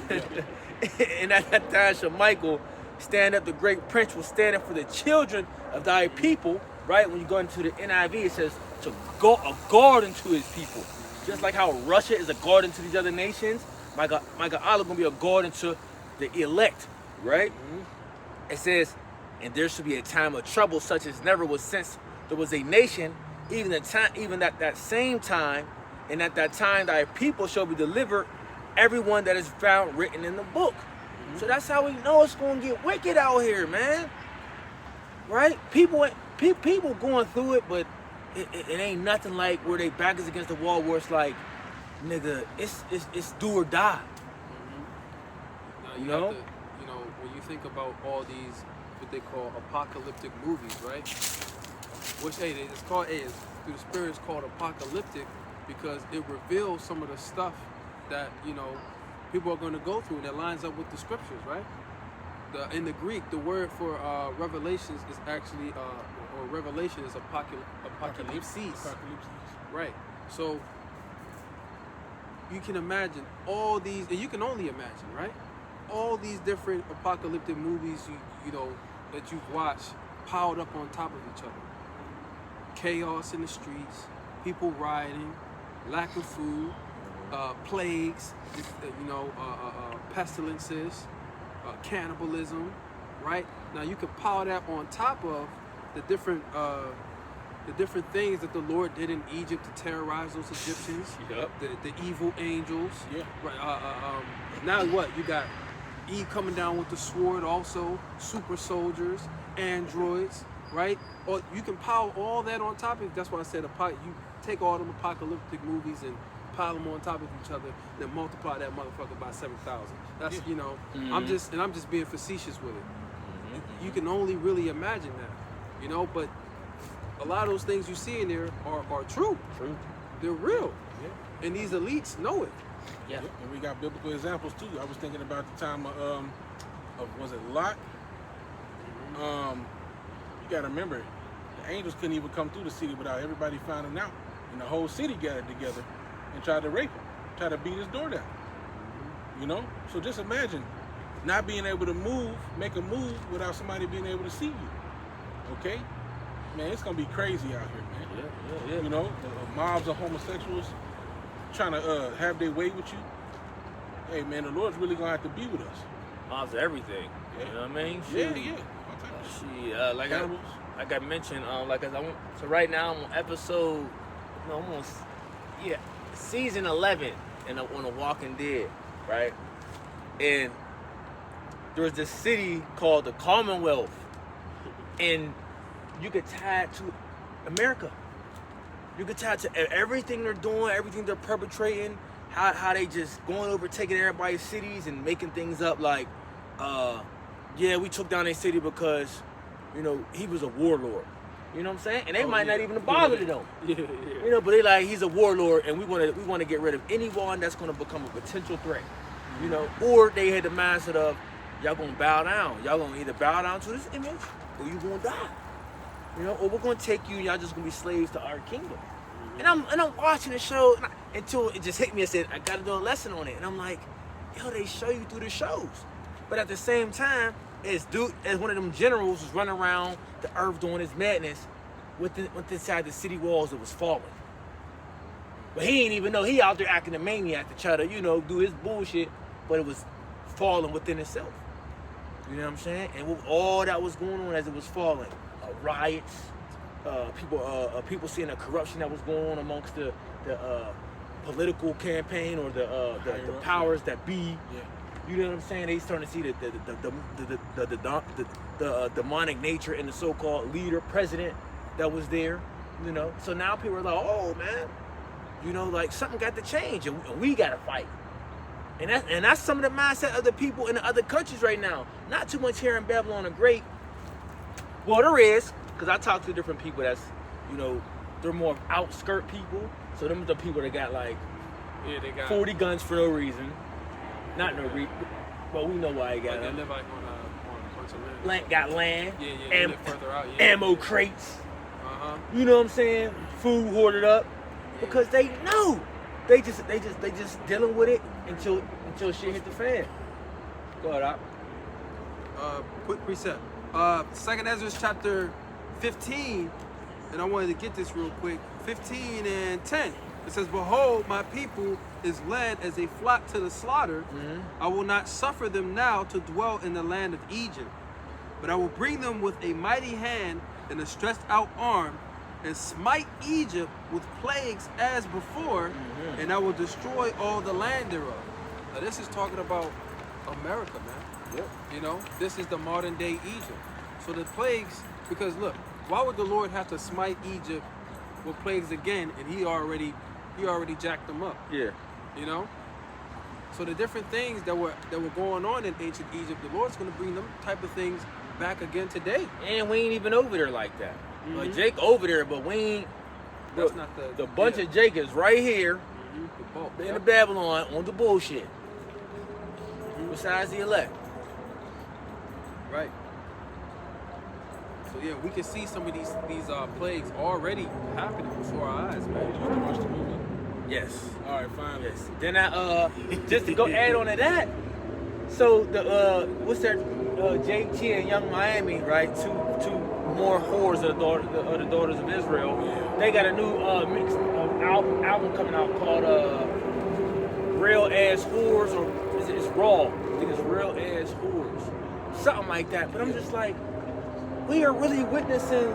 And at that time shall Michael stand up, the great prince was standing for the children of thy people, right? When you go into the NIV, it says to go a guard unto his people. Just like how Russia is a guard unto these other nations, Micah Allah gonna be a guard unto the elect, right? It says, and there should be a time of trouble such as never was since there was a nation, even at that same time, and at that time thy people shall be delivered, everyone that is found written in the book. So that's how we know it's gonna get wicked out here, man. Right? People going through it, but it ain't nothing like where they back is against the wall, where it's like, nigga, it's do or die. Now, You know? have to, you know, when you think about all these, what they call apocalyptic movies, right? Which, it's called, through the spirit, it's called apocalyptic because it reveals some of the stuff that, you know, people are going to go through and that lines up with the scriptures, right? In the Greek, the word for revelations is actually, or revelation is apocalypsis. Right. So you can imagine all these, and you can only imagine, right? All these different apocalyptic movies you know that you've watched piled up on top of each other. Chaos in the streets, people rioting, lack of food, plagues, pestilences, cannibalism, right? Now you can pile that on top of the different things that the Lord did in Egypt to terrorize those Egyptians. Yep. The evil angels. Yeah. Right. Now what? You got Eve coming down with the sword, also super soldiers, androids, right? Or you can pile all that on top of it. That's why I said you take all them apocalyptic movies and pile them on top of each other, then multiply that motherfucker by 7,000. That's I'm just being facetious with it. You can only really imagine that, but a lot of those things you see in there are true. True. They're real. Yeah. And these elites know it. Yeah. Yep, and we got biblical examples too. I was thinking about the time of was it Lot? You gotta remember, the angels couldn't even come through the city without everybody finding out, and the whole city gathered together and tried to rape him, tried to beat his door down. So just imagine not being able to make a move without somebody being able to see you. Okay, man, it's gonna be crazy out here, man. Yeah. The mobs of homosexuals trying to have their way with you. Hey, man, the Lord's really gonna have to be with us. Mobs of everything. Yeah. You know what I mean? Yeah. Shit. All types of shit. She, like I mentioned, so right now I'm on episode, season 11 on The Walking Dead, right? And there's this city called the Commonwealth, and you could tie it to America. You could tie it to everything they're doing, everything they're perpetrating, how they just going over taking everybody's cities and making things up like, we took down a city because, he was a warlord. You know what I'm saying? And they might not even bother to them. Yeah. But they like, he's a warlord, and we want to get rid of anyone that's going to become a potential threat. Or they had the mindset of, y'all gonna bow down. Y'all gonna either bow down to this image, or you gonna die. Or we're gonna take you, and y'all just gonna be slaves to our kingdom. And I'm watching the show until it just hit me and said, I gotta do a lesson on it. And I'm like, they show you through the shows. But at the same time, as one of them generals was running around the earth doing his madness with inside the city walls that was falling. But he didn't even know. He out there acting a maniac to try to, do his bullshit, but it was falling within itself. You know what I'm saying? And with all that was going on as it was falling, riots, people seeing the corruption that was going on amongst the political campaign or the powers that be. Yeah. You know what I'm saying? They starting to see the demonic nature in the so-called leader, president that was there. So now people are like, oh man, like something got to change, and we got to fight. And that's some of the mindset of the people in the other countries right now. Not too much here in Babylon the Great. Well, there is, because I talk to different people that's, they're more outskirt people. So them are the people that got like They got 40 guns for no reason. Not no reason. Well, we know why he got they them. live like on a bunch of land. Got land. Yeah, they live further out. Yeah. Ammo crates. Uh-huh. You know what I'm saying? Food hoarded up. Because they know. They just dealing with it until shit hit the fan. Go ahead, Op. Quick precept. 2nd Ezra chapter 15, and I wanted to get this real quick. 15 and 10. It says, behold, my people is led as a flock to the slaughter. Mm-hmm. I will not suffer them now to dwell in the land of Egypt, but I will bring them with a mighty hand and a stretched out arm, and smite Egypt with plagues as before, and I will destroy all the land thereof. Now this is talking about America, man. Yep. This is the modern day Egypt. So the plagues, because look, why would the Lord have to smite Egypt with plagues again, and he already jacked them up? Yeah. So the different things that were going on in ancient Egypt, the Lord's going to bring them type of things back again today. And we ain't even over there like that. Like Jake over there, but we ain't. That's not the bunch of Jake is right here the bulk. in the Babylon on the bullshit. Besides the elect. Right. So yeah, we can see some of these plagues already happening before our eyes, You man. used to watch the movie? Yes. All right, fine. Yes. Then I just to go add on to that. So the what's that? JT and Young Miami, right? Two more whores of the daughters of Israel. Yeah. They got a new mix album coming out called Real Ass Whores, or it's Raw. I think it's Real Ass Whores, something like that. But I'm just like, we are really witnessing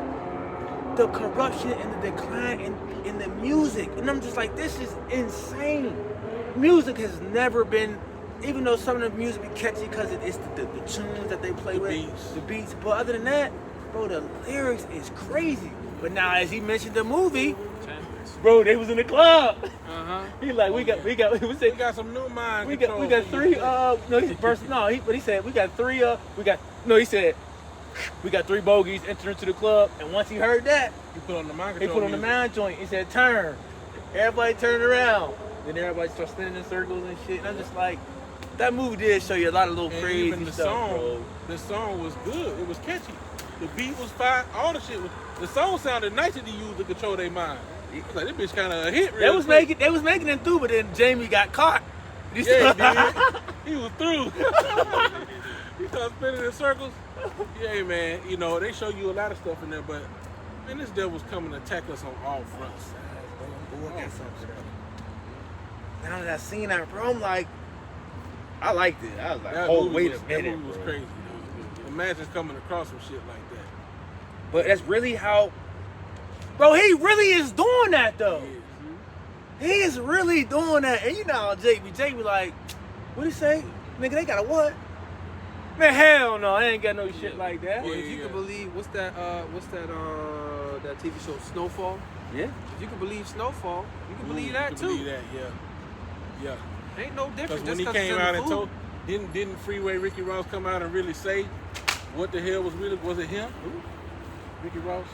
the corruption and the decline in the music. And I'm just like, this is insane. Music has never been, even though some of the music be catchy because it's the tunes that they play with, the beats. But other than that, bro, the lyrics is crazy. But now, as he mentioned the movie, bro, they was in the club. He like, we got We got some new mind we control. got three. But he said we got three. He said we got three bogeys entering into the club. And once he heard that, He put on the mind he control. put on the music. mind joint. He said turn. Everybody turned around. Then everybody started spinning in circles and shit. And I'm just like, that movie did show you a lot of little And crazy even the stuff, song, bro. the song was good. It was catchy. The beat was fine. All the shit was. The song sounded nice to use to control their mind. I was like, this bitch kind of a hit. They was making it through, but then Jamie got caught. Yeah, he did. He was through. He started spinning in circles. Yeah, man. You know, they show you a lot of stuff in there, but man, this devil's coming to attack us on all fronts. Now that I seen that, bro, I'm like, I liked it. I was like, That oh, movie wait was, a minute, That movie was bro. crazy. Imagine coming across some shit like that. But that's really how, bro, he really is doing that, though. Yeah. He is really doing that. And you know how JB like, what he say? Nigga, they got a what? Man, hell no, I ain't got no shit like that. Well, if you Yeah. can believe, what's that TV show Snowfall? Yeah. If you can believe Snowfall, you can Ooh, believe you that can too. Believe that, yeah. Ain't no Because difference when just he because came it's out in and the told, food. didn't Freeway Ricky Ross come out and really say what the hell was it him? Ricky Ross?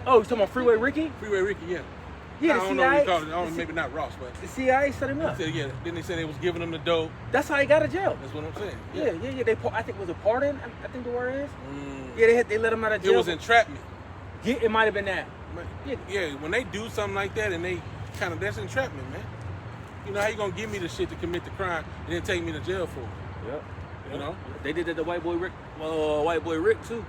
Oh, you talking about Freeway Ricky? Freeway Ricky, yeah. Yeah, I the don't know what he CIA. called it. I don't, maybe not Ross, but The CIA set him up. he said, yeah. Then they said they was giving him the dope. That's how he got out of jail. That's what I'm saying. Yeah. I think it was a pardon. I think the word is. Mm. Yeah, they let him out of jail. It was entrapment. Yeah, it might have been that. Yeah, when they do something like that and they that's entrapment, man. You know how you gonna give me the shit to commit the crime and then take me to jail for it? Yep. You know? They did that to White Boy Rick. White Boy Rick too.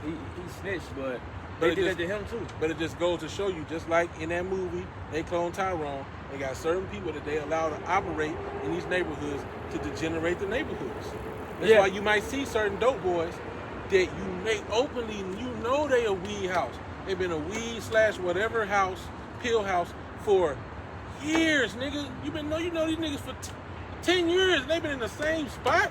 He snitched, but But they it did just- that to him too. But it just goes to show you, just like in that movie, they cloned Tyrone. They got certain people that they allow to operate in these neighborhoods to degenerate the neighborhoods. That's Yeah. why you might see certain dope boys that you may openly, they a weed house. They've been a weed / whatever house, pill house for years, nigga. You know these niggas for 10 years. And they've been in the same spot.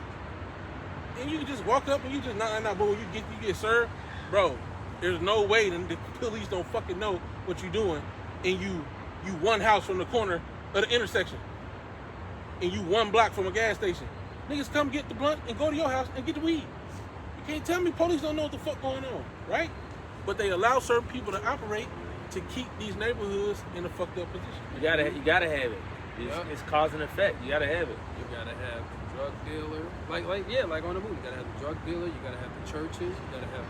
And you can just walk up and you just but when you get served, bro. There's no way the police don't fucking know what you're doing, and you one house from the corner of the intersection, and you 1 block from a gas station. Niggas come get the blunt and go to your house and get the weed. You can't tell me police don't know what the fuck going on, right? But they allow certain people to operate to keep these neighborhoods in a fucked up position. You gotta have it. It's cause and effect. You gotta have it. You gotta have the drug dealer, like on the movie. You gotta have the drug dealer. You gotta have the churches. You gotta have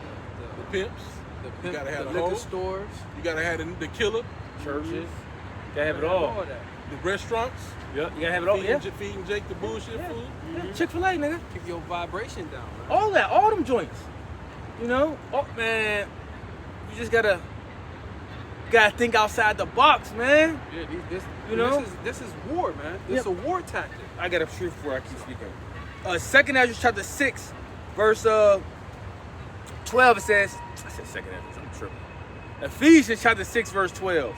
The pimps, the you pimp, gotta have the the liquor hoes. stores. You gotta have the killer, Churches. You gotta have it All all. that. the restaurants, Yep. You gotta have it all. Yeah. feeding Jake the bullshit food. Chick-fil-A, nigga. Keep your vibration down, man. All that, all them joints. You know? Oh man. You just gotta think outside the box, man. Yeah, You know? this is war, man. This is a war tactic. I got a truth before I keep speaking. 2 Ezra chapter 6, verse 12, it says, I said 2 Ezra, I'm tripping. Ephesians chapter 6, verse 12.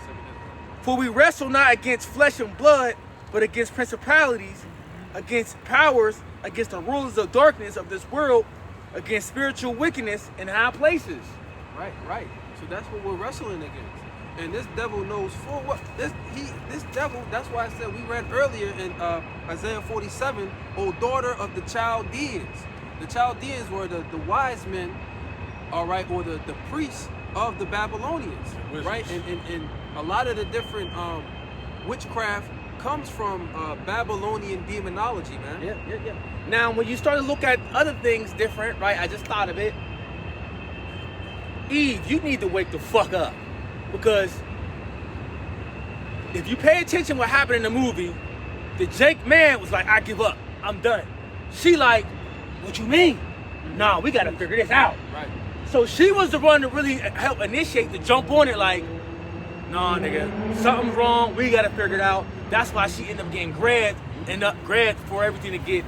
For we wrestle not against flesh and blood, but against principalities, against powers, against the rulers of darkness of this world, against spiritual wickedness in high places. Right. So that's what we're wrestling against. And this devil knows full well. This devil, that's why I said we read earlier in Isaiah 47, O daughter of the Chaldeans. The Chaldeans were the wise men, all right, or the priests of the Babylonians, Wizards. right? And a lot of the different witchcraft comes from Babylonian demonology, man. Yeah. Now, when you start to look at other things different, right? I just thought of it. Eve, you need to wake the fuck up. Because if you pay attention what happened in the movie, the Jake man was like, I give up. I'm done. She like, what you mean? Nah, we gotta figure this out. Right. So she was the one to really help initiate to jump on it like, nah, nigga, something's wrong. We gotta figure it out. That's why she ended up getting grabbed for everything to get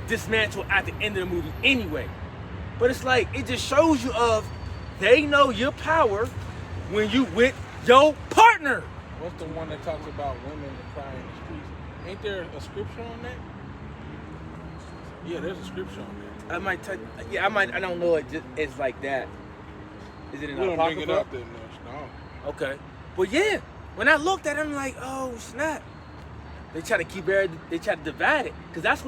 dismantled at the end of the movie anyway. But it's like, it just shows you of, they know your power when you with your partner. What's the one that talks about women that cry in the streets? Ain't there a scripture on that? Yeah, there's a scripture on that. I don't know it's like that. Is it in We the don't bring it Apocrypha? up that much, no. Okay. But yeah, when I looked at it, I'm like, oh snap. They try to they try to divide it. Cause that's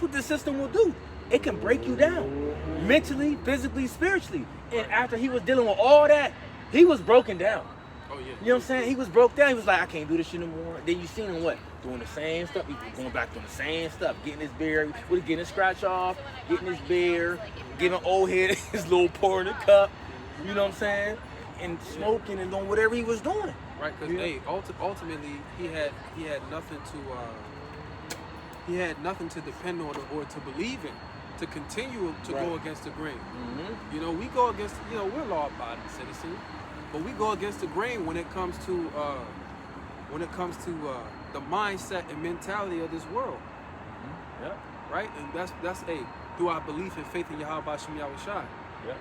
what the system will do. It can break you down. Mentally, physically, spiritually. And after he was dealing with all that, he was broken down. Oh yeah. You know what I'm saying? He was broke down. He was like, I can't do this shit anymore. Then you seen him what? Doing the same stuff. He was going back doing the same stuff. Getting his beer, getting his scratch off, getting his beer, giving old head his little pour in the cup. You know what I'm saying? And smoking and doing whatever he was doing. Right, because Yeah. ultimately he had nothing to depend on or to believe in to continue to go against the grain. Mm-hmm. You know, we go against, you know, we're law-abiding citizens, but we go against the grain when it comes to the mindset and mentality of this world, Yeah. right? And that's do I believe in faith in Yahweh Shem Yahweh Shai? Yeah.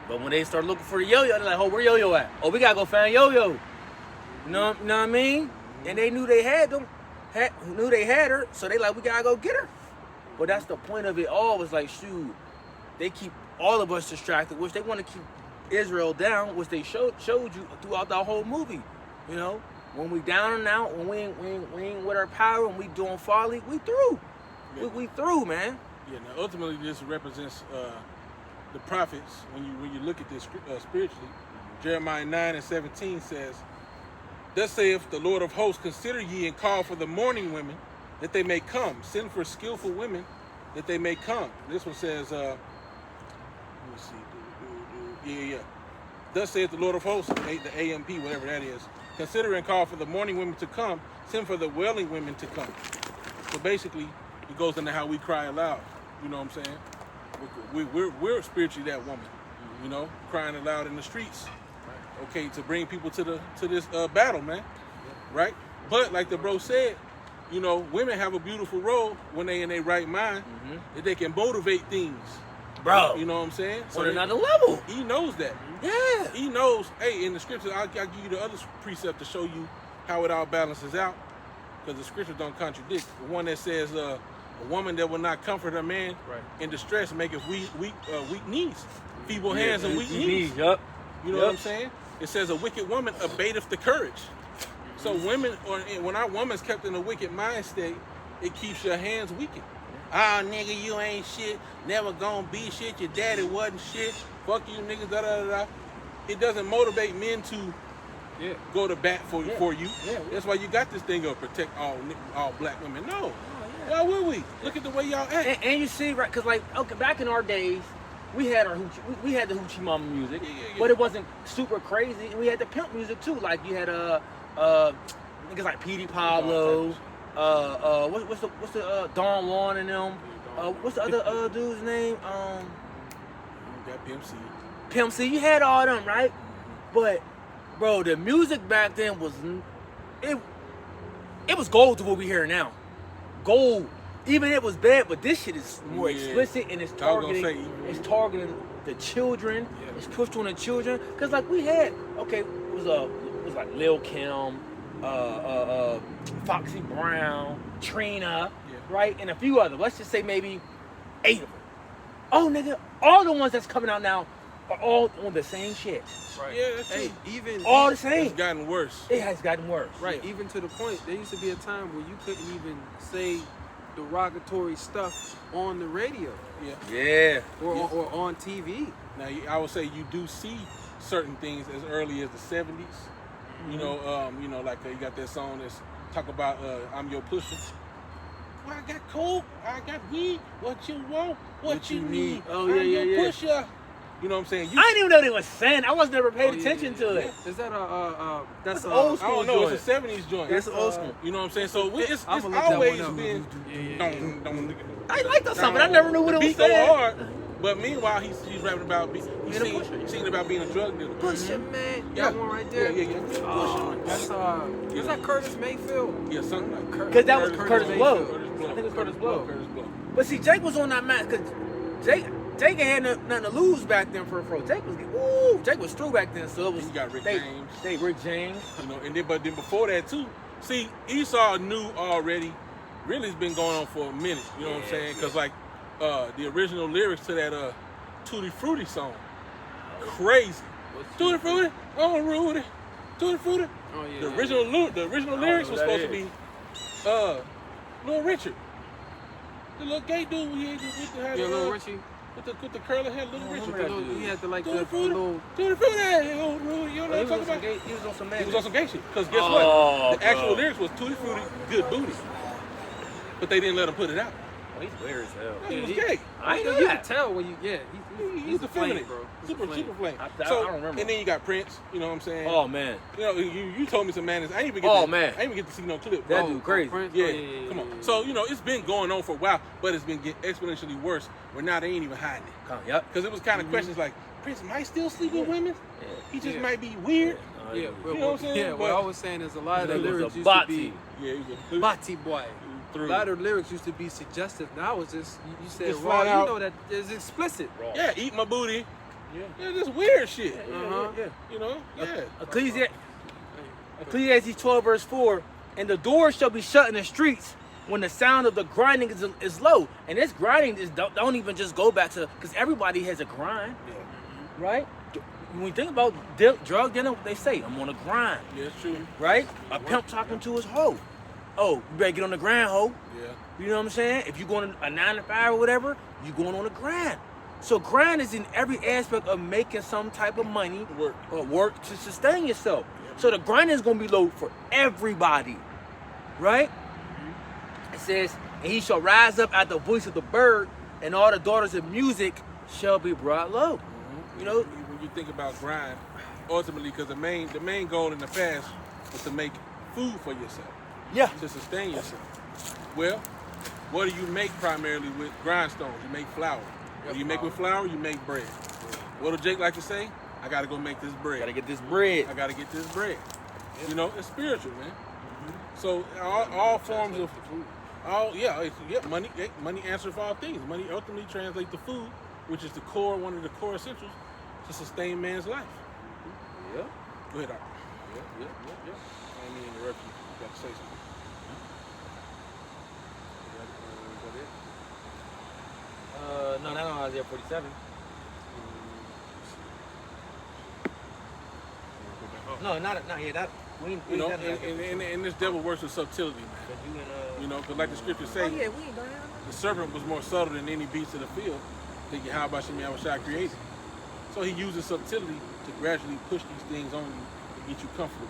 But when they start looking for the yo-yo, they're like, oh, where yo-yo at? Oh, we gotta go find yo-yo. Know what I mean? And they knew they had her, so they like, we gotta go get her. But that's the point of it all, was like, shoot, they keep all of us distracted, which they want to keep Israel down, which they showed you throughout the whole movie. You know, when we down and out, when we ain't with our power, when we doing folly, we through. Yeah. We through, man. Yeah, now ultimately this represents the prophets. When you look at this spiritually, Jeremiah 9:17 says, thus saith the Lord of hosts, consider ye and call for the mourning women, that they may come. Send for skillful women, that they may come. This one says, let me see. Yeah. Thus saith the Lord of hosts, the AMP, whatever that is. Consider and call for the mourning women to come. Send for the wailing women to come. So basically, it goes into how we cry aloud. You know what I'm saying? We're spiritually that woman. You know, crying aloud in the streets. Okay, to bring people to this battle, man. Right? But like the bro said, you know, women have a beautiful role when they in their right mind, that they can motivate things. Bro. You know what I'm saying? On another level. He knows that. Yeah. He knows, hey, in the scriptures, I'll give you the other precept to show you how it all balances out, because the scriptures don't contradict. The one that says, a woman that will not comfort her man in distress maketh weak knees, feeble hands and weak knees. Yup. You know what I'm saying? It says a wicked woman abateth the courage. So women, when our woman's kept in a wicked mind state, it keeps your hands weakened. Ah, nigga, you ain't shit. Never gonna be shit. Your daddy wasn't shit. Fuck you, niggas. Da da da. It doesn't motivate men to go to bat for you. Yeah. That's why you got this thing of protect all black women. No. Why would we? Look at the way y'all act. And you see, right? Because like, okay, back in our days, we had our we had the hoochie mama music, but it wasn't super crazy. And we had the pimp music too. Like you had niggas like Petey Pablo. What's the Don Juan and them? What's the other dude's name? Got Pimp C. Pimp C. You had all them, right? But bro, the music back then was it was gold to what we hear now. Gold. Even it was bad, but this shit is more explicit and it's targeting. It's targeting the children. Yeah. It's pushed on the children. Cause like we had, it was like Lil Kim, Foxy Brown, Trina, right, and a few others. Let's just say maybe 8 of them. Oh nigga, all the ones that's coming out now are all on the same shit. Right. Yeah, that's Hey, true. even All the same. It's gotten worse. It has gotten worse. right, even to the point, there used to be a time where you couldn't even say derogatory stuff on the radio Yeah. or on TV. Now, I would say you do see certain things as early as the 70s. You know, like you got that song that's talk about I'm your pusher. Well, I got coke, I got weed. What you want? What you need? Oh, I'm yeah, your yeah, yeah. pusher. You know what I'm saying? I didn't even know they was saying. I was never paid attention to it. Is that that's old I school don't know. joint. It's a '70s joint. That's old school. You know what I'm saying? So it's I'ma look that always one up. been. Yeah. Don't I like that song, but I never knew what the it was beat go saying. hard. But meanwhile, he's rapping about he's Being a singing, pusher. singing about being a drug dealer. Pusha, man. Yeah. That one right there. Yeah. Oh, that's is that Curtis Mayfield? Yeah, something like that. Because that was Curtis Blow. Curtis Blow. I think it was Curtis Blow. Curtis Blow. But see, Jake was on that match because Jake had nothing to lose back then for Jake was Jake was through back then, so it was. You got Rick they, James. They Rick James. You know, and then before that too. See, Esau knew already. Really, it's been going on for a minute. You know what I'm saying? Because like the original lyrics to that Tutti Frutti song, crazy. Tutti Frutti, oh Rudy, Tutti Frutti. Oh yeah. The original lyrics know was who that supposed to be Little Richard, the little gay dude we had with the Little Richie. with the curly hair, Little Richard. He had the like Tutti the Frutti, little. Tutti Frutti, hey, oh Rudy, you know what I'm He talking about? was on some He was on some gay shit. Because guess Oh, what? The actual bro. lyrics was Tutti Frutti, good booty. But they didn't let him put it out. Oh, he's weird as hell. He Yeah, was he- gay. I ain't know You that. can tell when you He's a effeminate, flame, bro. He's a Super flame. flame. I So, don't remember. and then you got Prince. You know what I'm saying? Oh man, You know, you told me some madness. I didn't even get. Oh, to, man. I didn't even get to see no clip. that Oh, dude crazy. Prince? Yeah, Oh, yeah, come on. yeah. So you know, it's been going on for a while, but it's been getting exponentially worse. Where now they ain't even hiding it. Yep. Because it was kind of questions like, Prince might still sleep with women. Yeah. He just Yeah. might be weird. Yeah, You know what I'm saying? yeah. What But- I was saying is a lot of the He was a lyrics used to body. be Yeah, he was a body boy. A through. lot of the lyrics used to be suggestive. Now it's just you said Just raw. flat You out. know that it's explicit. Yeah, eat my booty. Yeah. Yeah, just weird shit. Yeah. You know? Yeah. Ecclesiastes 12 verse 4, and the doors shall be shut in the streets when the sound of the grinding is low. And this grinding is don't even just go back to, because everybody has a grind, right? When you think about drug dealing, they say, I'm on a grind, Yeah, it's true. right? A pimp talking to his hoe. Oh, you better get on the grind, hoe. Yeah. You know what I'm saying? If you're going a 9 to 5 or whatever, you're going on a grind. So grind is in every aspect of making some type of money Work. or work to sustain yourself. So the grind is going to be low for everybody, right? It says, and he shall rise up at the voice of the bird, and all the daughters of music shall be brought low. You know, When you think about grind, ultimately, because the main goal in the fast was to make food for yourself, yeah. to sustain yourself. Well, what do you make primarily with grindstones? You make flour. What do you make with flour? You make bread. What do Jake like to say? I gotta go make this bread. Gotta get this bread. I gotta get this bread. You know, it's spiritual, man. So all forms of money answers for all things. Money ultimately translates to food, which is one of the core essentials to sustain man's life. Yeah. Go ahead, Art. Yeah. I didn't mean to interrupt you. You got to say something. No, not on Isaiah 47. No, not yet. That we You know, done that. and this devil works with subtlety, man. You know, because like the scriptures say, we ain't done the serpent was more subtle than any beast of the field, thinking, how about Shemi Awashai created? So he uses subtlety to gradually push these things on you to get you comfortable.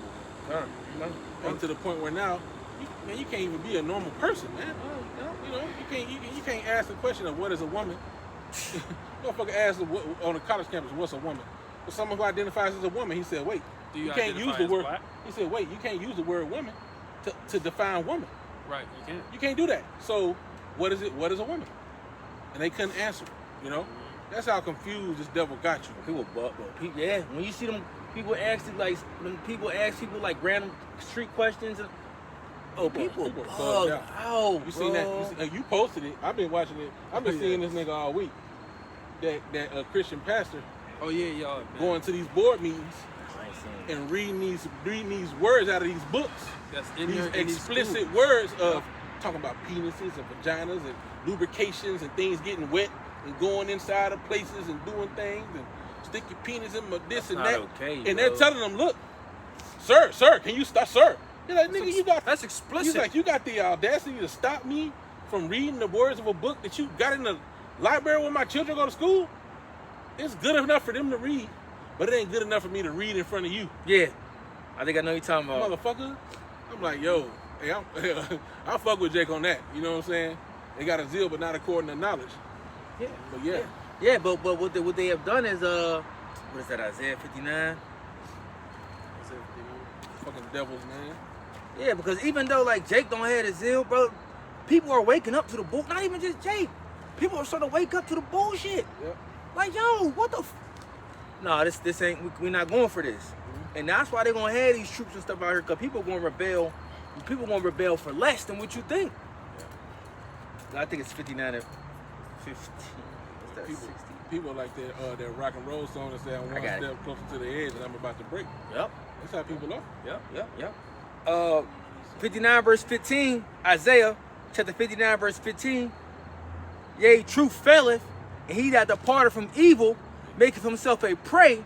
And to the point where now, you can't even be a normal person, man. You know, you can't ask the question of what is a woman. Motherfucker asked on a college campus, what's a woman? But someone who identifies as a woman, he said, wait, you can't use the word. He said, wait, you can't use the word woman to define woman. Right, you can't. You can't do that. So what is it? What is a woman? And they couldn't answer. You know, that's how confused this devil got you. Yeah. When you see them people ask people like random street questions, people are bugged bugged out. out. You seen that? You posted it. I've been watching it. I've been seeing this nigga all week. That Christian pastor Oh yeah, y'all. Man. going to these board meetings I ain't seen it. and reading these words out of these books. That's in These there. in these explicit schools. words of talking about penises and vaginas and lubrications and things getting wet and going inside of places and doing things and stick your penis in this That's and not that. okay, and bro. they're telling them, look, sir, can you stop, sir? You're like, nigga, you got That's He's explicit. like, you got the audacity to stop me from reading the words of a book that you got in the library when my children go to school? It's good enough for them to read, but it ain't good enough for me to read in front of you, Yeah. I think I know you're talking about. motherfucker. I'm like, yo, Hey, I fuck with Jake on that. You know what I'm saying? They got a zeal, but not according to knowledge. Yeah. But yeah. Yeah, but what they have done is what is that, Isaiah 59? Fucking devils, man. Yeah, because even though like Jake don't have the zeal, bro, people are waking up to the bull. Not even just Jake. People are starting to wake up to the bullshit. Yep. Like, yo, what the? No, this ain't. We're not going for this. And that's why they're gonna have these troops and stuff out here, because people gonna rebel. People gonna rebel for less than what you think. I think it's 59 and 15. What's that? 60. People like that rock and roll song that say, I'm one got it. step closer to the edge and I'm about to break. Yep. That's how people are. Yep. 59 verse 15, Isaiah chapter 59 verse 15. Yea, truth faileth, and he that departed from evil maketh himself a prey.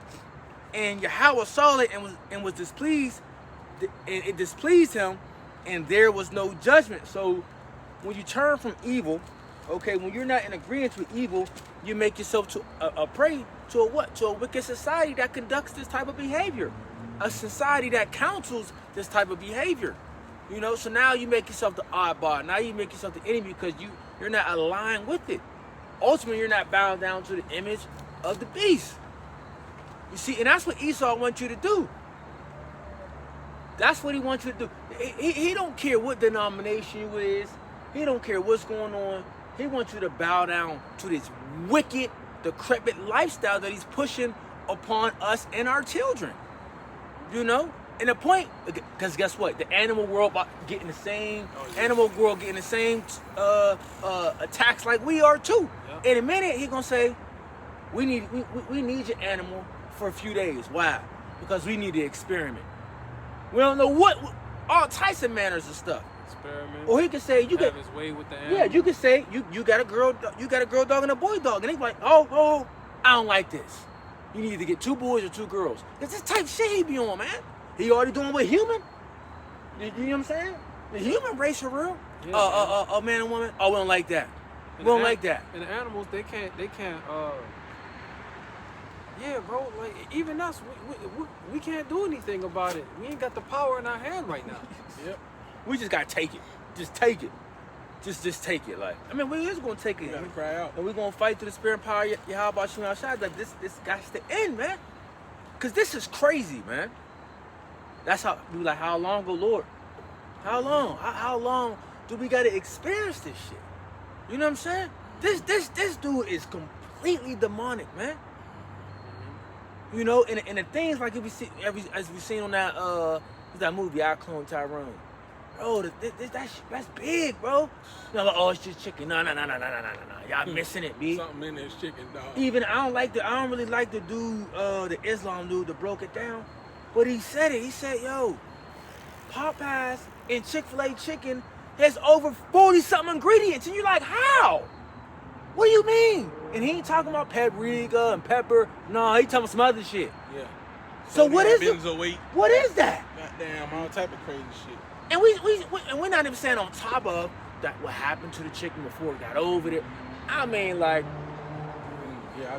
And Yahweh saw it and was displeased, and it displeased him, and there was no judgment. So when you turn from evil, okay, when you're not in agreement with evil, you make yourself to a prey to a what? To a wicked society that conducts this type of behavior. A society that counsels this type of behavior. You know, so now you make yourself the oddball. Now you make yourself the enemy because you're not aligned with it. Ultimately, you're not bound down to the image of the beast. You see, and that's what Esau wants you to do. That's what he wants you to do. He don't care what denomination you is. He don't care what's going on. He wants you to bow down to this wicked, decrepit lifestyle that he's pushing upon us and our children. You know? And the point, because guess what? The animal world getting the same, animal world getting the same attacks like we are too. Yeah. In a minute, he gonna say, we need your animal for a few days. Why? Because we need to experiment. We don't know what, all types of manners and stuff. Experiment. Or he could say, you have could, his way with the animal. yeah, you could say you got a girl dog and a boy dog, and he's like, oh, I don't like this. You need to get 2 boys or 2 girls. It's this type of shit he be on, man. He already doing with human. You know what I'm saying? The human race for real. Yeah, A man and woman. Oh, we don't like that. And We don't like that. And the animals, they can't. Yeah, bro. Like even us, we can't do anything about it. We ain't got the power in our hand right now. Yep. We just gotta take it. Just take it. Just take it. Like, I mean, we is gonna take it. You gotta cry out. And we're gonna fight through the spirit and power. How about you outside? Like this got to end, man. Cause this is crazy, man. That's how we like. How long, go Lord? How long? How long do we gotta experience this shit? You know what I'm saying? This dude is completely demonic, man. You know, and the things like as we seen on that movie, I Clone Tyrone. Bro, that's big, bro. You know, like, oh, it's just chicken. No. Y'all missing it, B. Something in this chicken, dog. Even I don't really like the dude, the Islam dude that broke it down. But he said it. He said, yo, Popeyes and Chick-fil-A chicken has over 40-something ingredients. And you're like, how? What do you mean? And he ain't talking about paprika and pepper. No, he talking about some other shit. Yeah. So what is it? Benzoate. What is that? Goddamn, all type of crazy shit. And we're not even saying on top of that what happened to the chicken before it got over it. I mean, like, Yeah,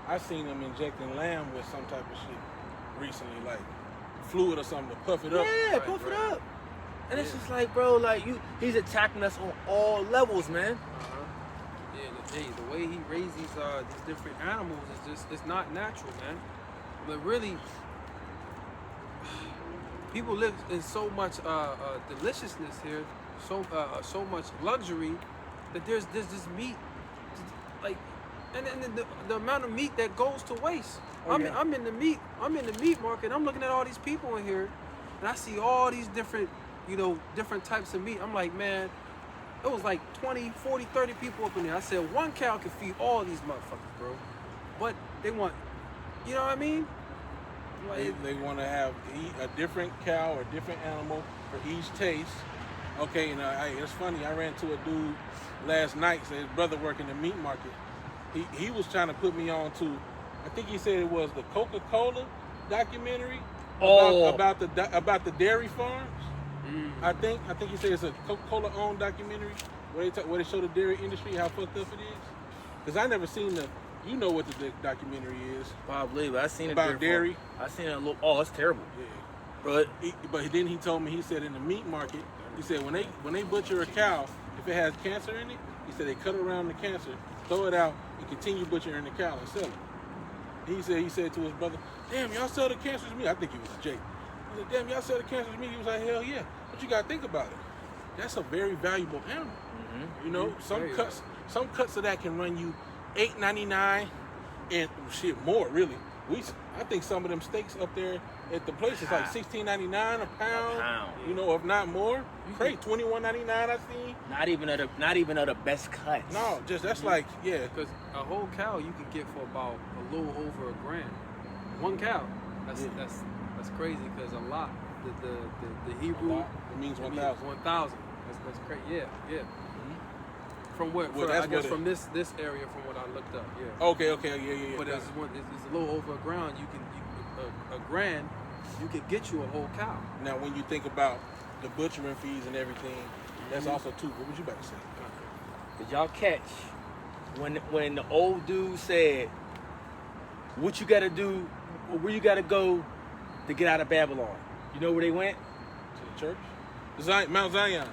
I seen them injecting lamb with some type of shit recently, like fluid or something to puff it up. yeah, puff it up. And it's just like, bro, like he's attacking us on all levels, man. Yeah, the way he raised these different animals is it's not natural, man. But really, people live in so much deliciousness here, so much luxury that there's this meat, like, and the amount of meat that goes to waste. I'm in the meat market. I'm looking at all these people in here, and I see all these different types of meat. I'm like, man, it was like 20, 40, 30 people up in there. I said, one cow can feed all these motherfuckers, bro. But they want, you know what I mean? Like, They want to have a different cow or different animal for each taste. Okay, and it's funny. I ran into a dude last night. So his brother worked in the meat market. He was trying to put me on to, I think he said it was the Coca-Cola documentary about the dairy farms. I think he said it's a Coca-Cola owned documentary where they show the dairy industry, how fucked up it is. Because I never seen you know what the documentary is. Probably, but I seen it about dairy. I seen it a little. Oh, it's terrible. Yeah. But But then he told me, he said in the meat market, He said when they butcher a cow, if it has cancer in it, he said they cut around the cancer, throw it out, and continue butchering the cow and sell it. He said to his brother, "Damn, y'all sell the cancerous meat." I think it was Jake. He said, "Damn, y'all sell the cancerous meat." He was like, "Hell yeah!" But you gotta think about it. That's a very valuable animal. You know, some cuts of that can run you $8.99 and shit more really. I think some of them steaks up there at the place is like $16.99 a pound. You know, if not more. Crazy, $21.99 I seen. Not even of the best cuts. No, just that's like Because a whole cow you can get for about a little over $1,000. One cow. That's crazy because a lot. The Hebrew it means 1,000. 1,000. That's crazy. Yeah. From what? Well, I guess from this area, from what I looked up. Yeah. Okay, yeah. But it's a little over $1,000. A grand, you could get you a whole cow. Now, when you think about the butchering fees and everything, that's also too. What was you about to say? Did y'all catch when the old dude said, "What you got to do? Where you got to go to get out of Babylon?" You know where they went? To the church, Mount Zion.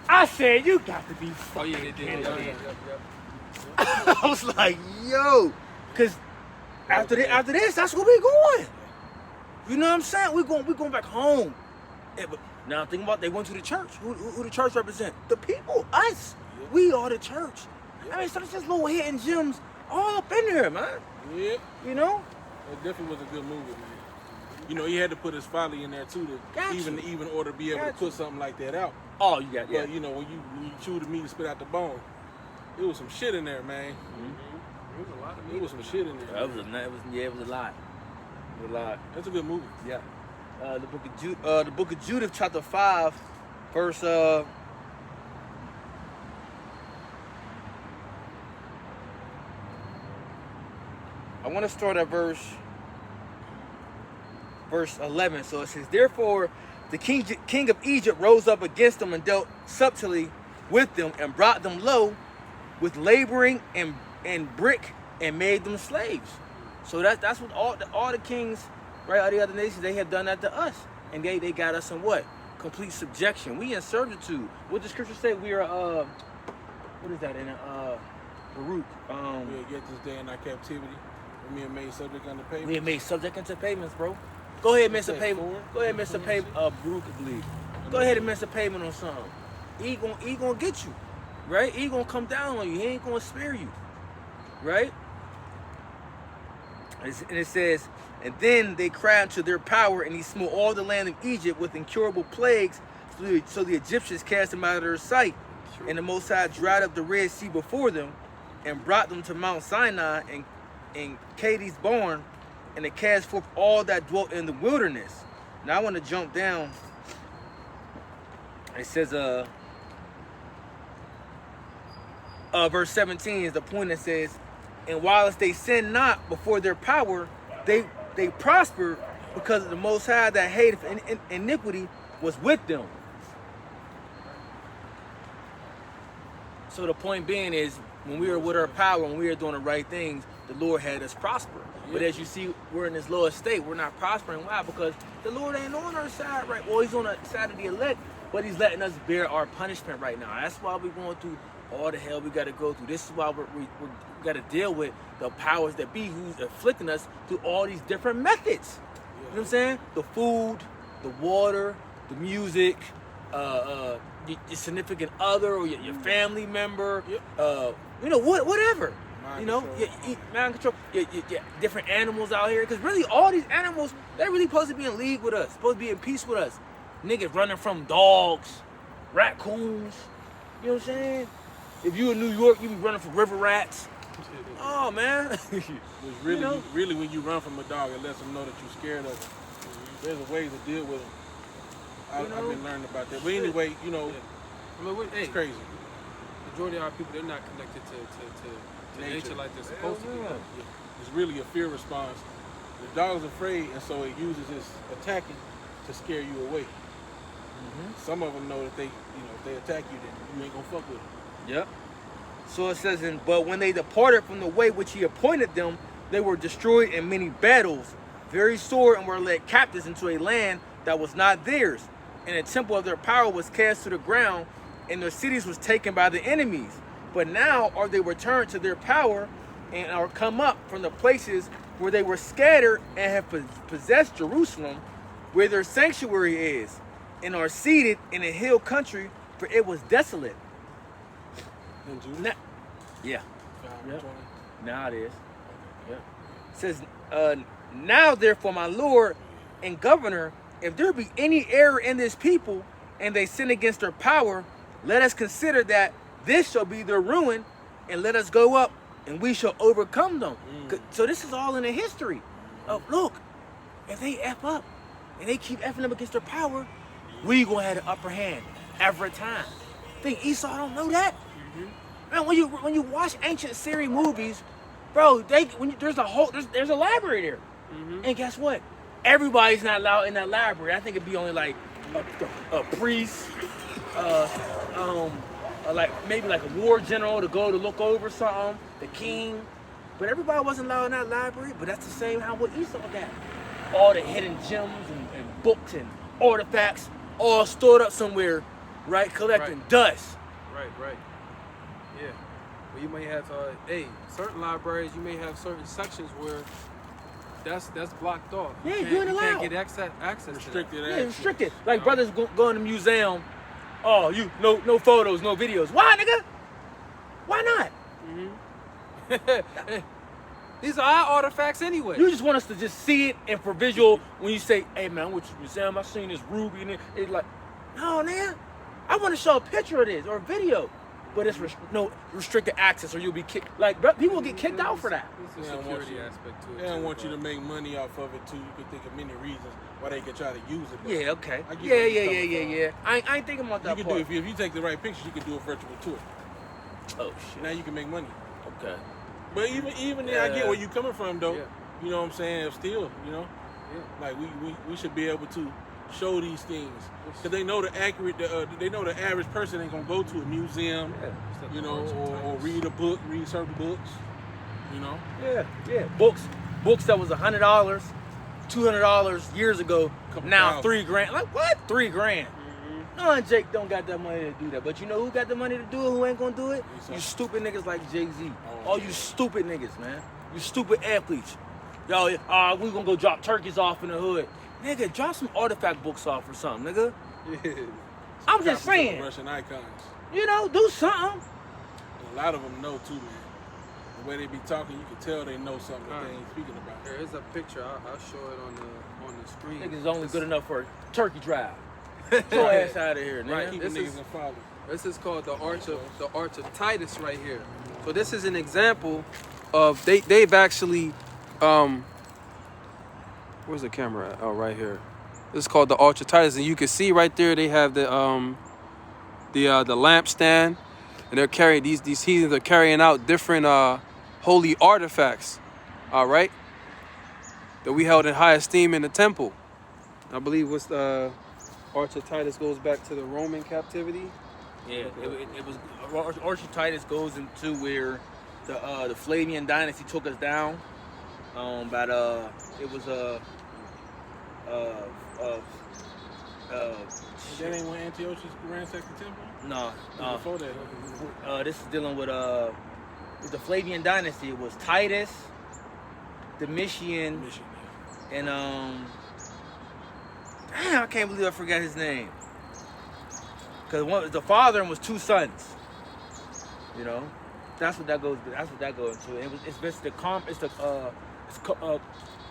I said, "You got to be fucking They did. kidding me." Yep. I was like, "Yo," because after this, that's where we going. You know what I'm saying? We going back home. Yeah, but now think about they went to the church. Who the church represent? The people, us. Yeah. We are the church. Yeah. I mean, so it's just little hidden gems all up in there, man. Yeah, You know? it definitely was a good movie, man. You know, he had to put his folly in there too to even order to be able to put something like that out. Oh, you got But you know, when you chew the meat and spit out the bone, it was some shit in there, man. There was a lot of meat. It was some shit in there. It was a lot. It was a lot. That's a good movie. Yeah. The book of Judith, chapter 5, verse I want to start at verse 11. So it says, "Therefore the king of Egypt rose up against them and dealt subtly with them and brought them low with laboring and brick and made them slaves." So that's what all the kings, right, all the other nations, they have done that to us. And they got us in what? Complete subjection. We in servitude. What the scripture say? We are what is that in Baruch? We'll get this day in our captivity. We are made subject unto payment. We are made subject unto payments, bro. Go ahead, What's Mr. that, Payment. four? Go ahead, Mr. Payment. Baruch, I believe. Go ahead and Mr. Payment on something. He gonna get you, right? He gonna come down on you. He ain't gonna spare you, right? And it says, "And then they cried unto their power, and he smote all the land of Egypt with incurable plagues, so the Egyptians cast them out of their sight. And the Most High dried up the Red Sea before them, and brought them to Mount Sinai and Kadesh Barn, and they cast forth all that dwelt in the wilderness." Now I want to jump down. It says, verse 17 is the point that says, "And whilst they sin not before their power, they prosper, because the Most High that hateth iniquity was with them." So the point being is, when we are with our power, when we are doing the right things, the Lord had us prosper. But as you see, we're in this lower state. We're not prospering. Why? Because the Lord ain't on our side, right? Well, he's on the side of the elect, but he's letting us bear our punishment right now. That's why we're going through all the hell we got to go through. This is why we got to deal with the powers that be who's afflicting us through all these different methods. You know what I'm saying? The food, the water, the music, your significant other or your family member, you know, whatever. Mind You know, control. mind control. Your different animals out here, because really all these animals, they're really supposed to be in league with us, supposed to be in peace with us. Niggas running from dogs, raccoons. You know what I'm saying? If you in New York, you be running from river rats. Oh man. Which really, You know? really, when you run from a dog, it lets them know that you're scared of them. There's a way to deal with them. I've been learning about that. But anyway, you know, I mean, it's crazy. Majority of our people, they're not connected to nature like they're supposed to be. It's really a fear response. The dog's afraid, and so it uses its attacking to scare you away. Some of them know that if they attack you, then you ain't gonna fuck with them. Yep. So it says, "But when they departed from the way which he appointed them, they were destroyed in many battles, very sore, and were led captives into a land that was not theirs. and the temple of their power was cast to the ground, and their cities was taken by the enemies. But now are they returned to their power, and are come up from the places where they were scattered, and have possessed Jerusalem, where their sanctuary is, and are seated in a hill country, for it was desolate. In Jude? Now, yeah, 5:20. now it is. Yeah. It says, now therefore, my Lord and governor, if there be any error in this people, and they sin against their power, let us consider that this shall be their ruin, and let us go up, and we shall overcome them. So this is all in the history of, look, if they F up, and they keep effing up against their power, we gonna have the upper hand every time. Think Esau don't know that? Man, when you watch ancient Syrian movies, bro, there's a library there, and guess what? Everybody's not allowed in that library. I think it'd be only like a priest, like maybe like a war general to go to look over something, the king, but everybody wasn't allowed in that library. But that's the same how what Esau got. All the hidden gems and books and artifacts all stored up somewhere, right? Collecting dust. Right. Yeah. Well, you may have, certain libraries, you may have certain sections where that's blocked off. Yeah, you ain't allowed. can't get access to that. Restricted Yeah, access. restricted. Like brothers go in the museum. Oh, no photos, no videos. Why, nigga? Why not? These are our artifacts anyway. You just want us to just see it and for visual. When you say, "Hey man, I went to the museum. I seen this ruby," and it's like, no, man. I want to show a picture of this or a video, but it's no restricted access, or you'll be kicked. Like people get kicked out for that. It's a They don't want security you- aspect to it. They don't too, want you bro. to make money off of it too. You can think of many reasons why they can try to use it. but Yeah, okay. I get Yeah. where you're coming from. I ain't thinking about You that can part. do if you take the right pictures, you can do a virtual tour. Oh shit. Now you can make money. Okay. But even then, I get where you coming from though. Yeah. You know what I'm saying? Still, Yeah. like we should be able to show these things because they know they know the average person ain't gonna go to a museum, you know, or read a book, read certain books, you know. Yeah. Books that was $100, $200 years ago, Couple now thousand. $3,000. Like what? $3,000. No, and Jake don't got that money to do that. But you know who got the money to do it? Who ain't gonna do it? Esau. You stupid niggas like Jay-Z. Oh, All yeah. you stupid niggas, man. You stupid athletes. Yo, we gonna go drop turkeys off in the hood. Nigga, drop some artifact books off or something, nigga. Yeah. I'm just Copies of the saying. Russian icons. You know, do something. And a lot of them know too, man. The way they be talking, you can tell they know something that they ain't speaking about. There is a picture. I'll show it on the screen. Niggas only good enough for a turkey drive. Get your ass out of here, nigga. Right. Keeping This niggas is- in follow. This is called the Arch of Titus right here. So this is an example of they've actually where's the camera at? Oh, right here. This is called the Arch of Titus, and you can see right there they have the lampstand, and they're carrying these heathens are carrying out different holy artifacts. All right, that we held in high esteem in the temple. I believe what's the Arch of Titus goes back to the Roman captivity. Yeah, it was Arch of Titus goes into where the Flavian dynasty took us down. But it was That ain't when Antiochus ransacked the temple? no, Before that. this is dealing with the Flavian dynasty. It was Titus, Domitian, Mission. and damn, I can't believe I forgot his name. Because the father was two sons. You know, that's what that goes. That's what that goes into. It's basically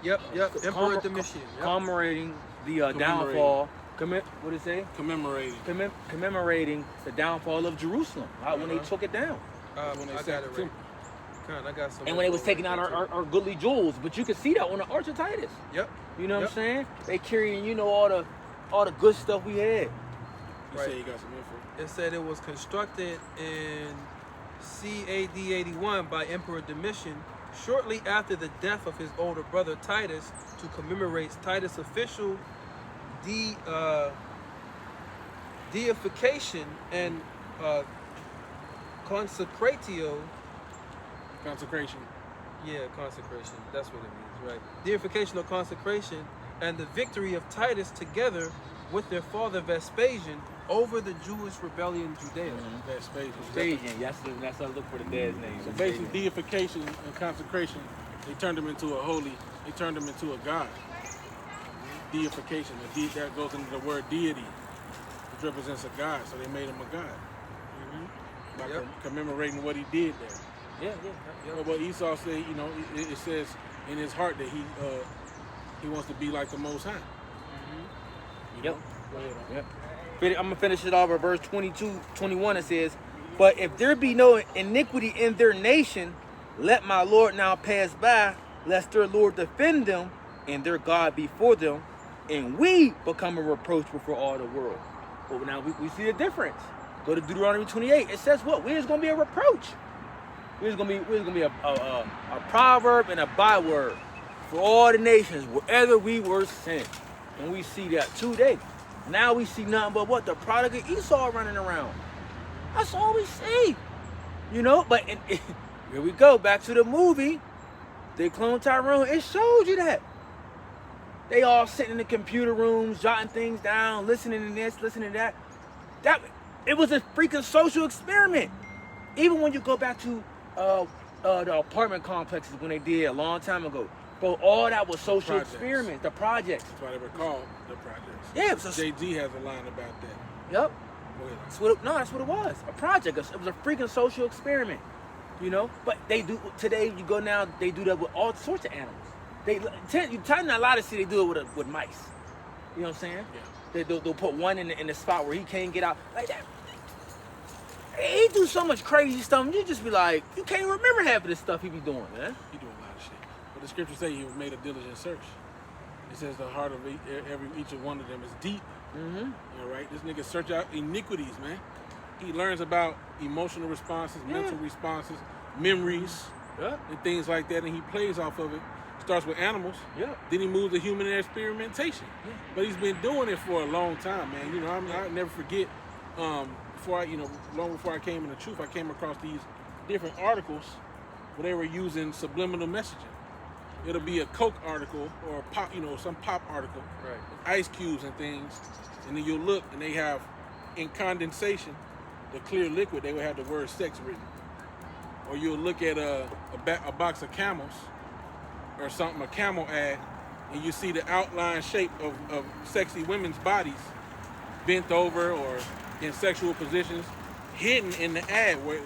Yep. Emperor Domitian. Yep. commemorating the downfall. What did it say? Commemorating. Commemorating the downfall of Jerusalem. Right, when they took it down, When they I got sacked it the right. temple. Con, I got some. and when they was taking out our goodly jewels. But you can see that on the Arch of Titus. Yep. You know what Yep. I'm saying? They carrying, all the good stuff we had. You Right. say you got some info. It said it was constructed in CAD 81 by Emperor Domitian shortly after the death of his older brother Titus to commemorate Titus' official deification and consecratio. Consecration. Yeah, consecration. That's what it means, right? Deification or consecration and the victory of Titus together with their father Vespasian over the Jewish rebellion in Judea. Vespasian. Vespasian. That's how I look for the dad's name. So basically, deification and consecration, they turned him into a holy. They turned him into a god. Deification. That goes into the word deity, which represents a god. So they made him a god. By commemorating what he did there. Yeah. But Esau said, you know, it says in his heart that he wants to be like the Most High. You Yep. know? Go ahead. Yep. I'm gonna finish it off at verse 22, 21. It says, "But if there be no iniquity in their nation, let my Lord now pass by, lest their Lord defend them, and their God before them, and we become a reproach before all the world." But now we see the difference. Go to Deuteronomy 28. It says what? We're just gonna be a reproach. We're just gonna be a proverb and a byword for all the nations wherever we were sent. And we see that today. Now we see nothing but what? The prodigal Esau running around. That's all we see. You know, but here we go, back to the movie. They cloned Tyrone. It showed you that. They all sitting in the computer rooms, jotting things down, listening to this, listening to that. It was a freaking social experiment. Even when you go back to the apartment complexes when they did a long time ago. Bro, all that was social Projects. experiments, the projects. That's why they were called the projects. Yeah, it was Jay-Z has a line about that. Yep. Go ahead. That's what it was. A project. It was a freaking social experiment. You know? But they do today. You go now. They do that with all sorts of animals. You tend a lot to see they do it with mice. You know what I'm saying? Yeah. They'll put one in the spot where he can't get out like that. He do so much crazy stuff. And you just be like, you can't even remember half of this stuff he be doing, man. He doing a lot of shit. But the scriptures say he made a diligent search. It says the heart of each one of them is deep. Mm-hmm. All right, this nigga search out iniquities, man. He learns about emotional responses, mental responses, memories, and things like that, and he plays off of it. Starts with animals. Yeah. Then he moves to human experimentation. Yeah. But he's been doing it for a long time, man. You know, I'll never forget. Long before I came in the truth, I came across these different articles where they were using subliminal messaging. It'll be a Coke article or a pop, some pop article, Right. ice cubes and things, and then you'll look and they have in condensation, the clear liquid, they will have the word sex written. Or you'll look at a box of camels or something, a camel ad, and you see the outline shape of sexy women's bodies bent over or in sexual positions, hidden in the ad where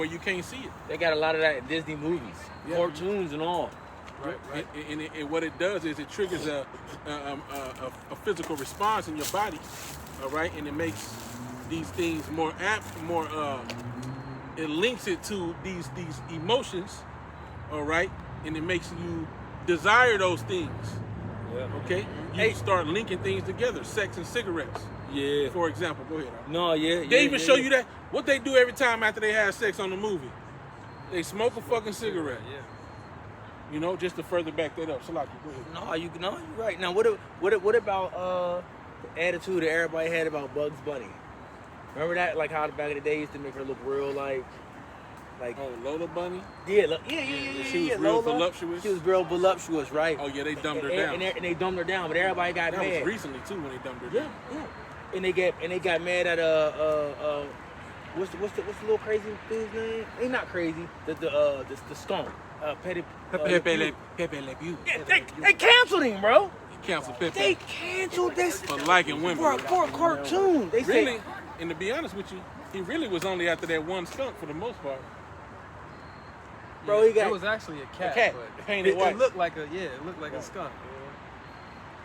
you can't see it. They got a lot of that in Disney movies, cartoons and all. Right. And what it does is it triggers a physical response in your body, all right, and it makes these things more apt, it links it to these emotions, all right, and it makes you desire those things. Yeah. Okay, you start linking things together, sex and cigarettes. Yeah. For example, go ahead. No, yeah. They even show you that what they do every time after they have sex on the movie. They smoke a fucking cigarette. Yeah. You know, just to further back that up. Salaki, go ahead. You're right. Now, what about the attitude that everybody had about Bugs Bunny? Remember that, like how back in the day used to make her look real like. Oh, Lola Bunny? Yeah. She was real Lola. voluptuous. She was real voluptuous, right? Oh yeah, they dumbed her down. And they dumbed her down, but everybody got That mad. was recently too when they dumbed her Yeah, down. yeah. And they got mad at what's the little crazy dude's name? He's not crazy. The skunk. Pepe Le Pew. Yeah, they canceled him, bro. Canceled Pepe. They canceled this for liking women. For a cartoon. They really, say, and to be honest with you, he really was only after that one skunk for the most part. bro, he got. It was actually a cat. But Painted white. it looked like a skunk.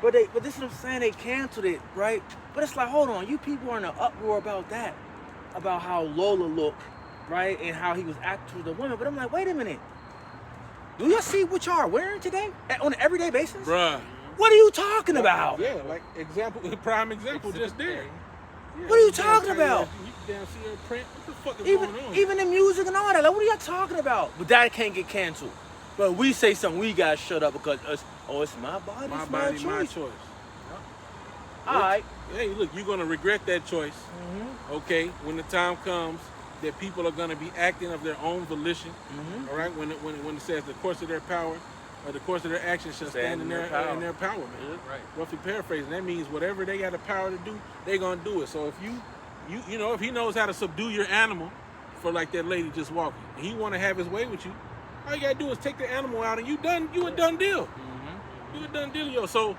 But this is what I'm saying. They canceled it, right? But it's like, hold on, you people are in an uproar about that, about how Lola looked, right, and how he was acting with the woman. But I'm like, wait a minute. Do y'all see what y'all are wearing today on an everyday basis? Bruh. What are you talking about? Yeah, like prime example just there. Yeah, What are you talking about? You damn see her print. What the fuck is going on? Even the music and all that. Like, what are y'all talking about? But that can't get canceled. But we say something, we gotta shut up because it's my body, my it's body, my my choice. choice. All right. Hey, look, you're gonna regret that choice. Okay, when the time comes that people are gonna be acting of their own volition. All right, when it says the course of their power, the course of their actions shall stand in their power, man. Right. Roughly paraphrasing, that means whatever they got the power to do, they gonna do it. So if you know, if he knows how to subdue your animal, for like that lady just walking, and he want to have his way with you, all you gotta do is take the animal out, and you a done deal. Mm-hmm. You a done deal, yo. So,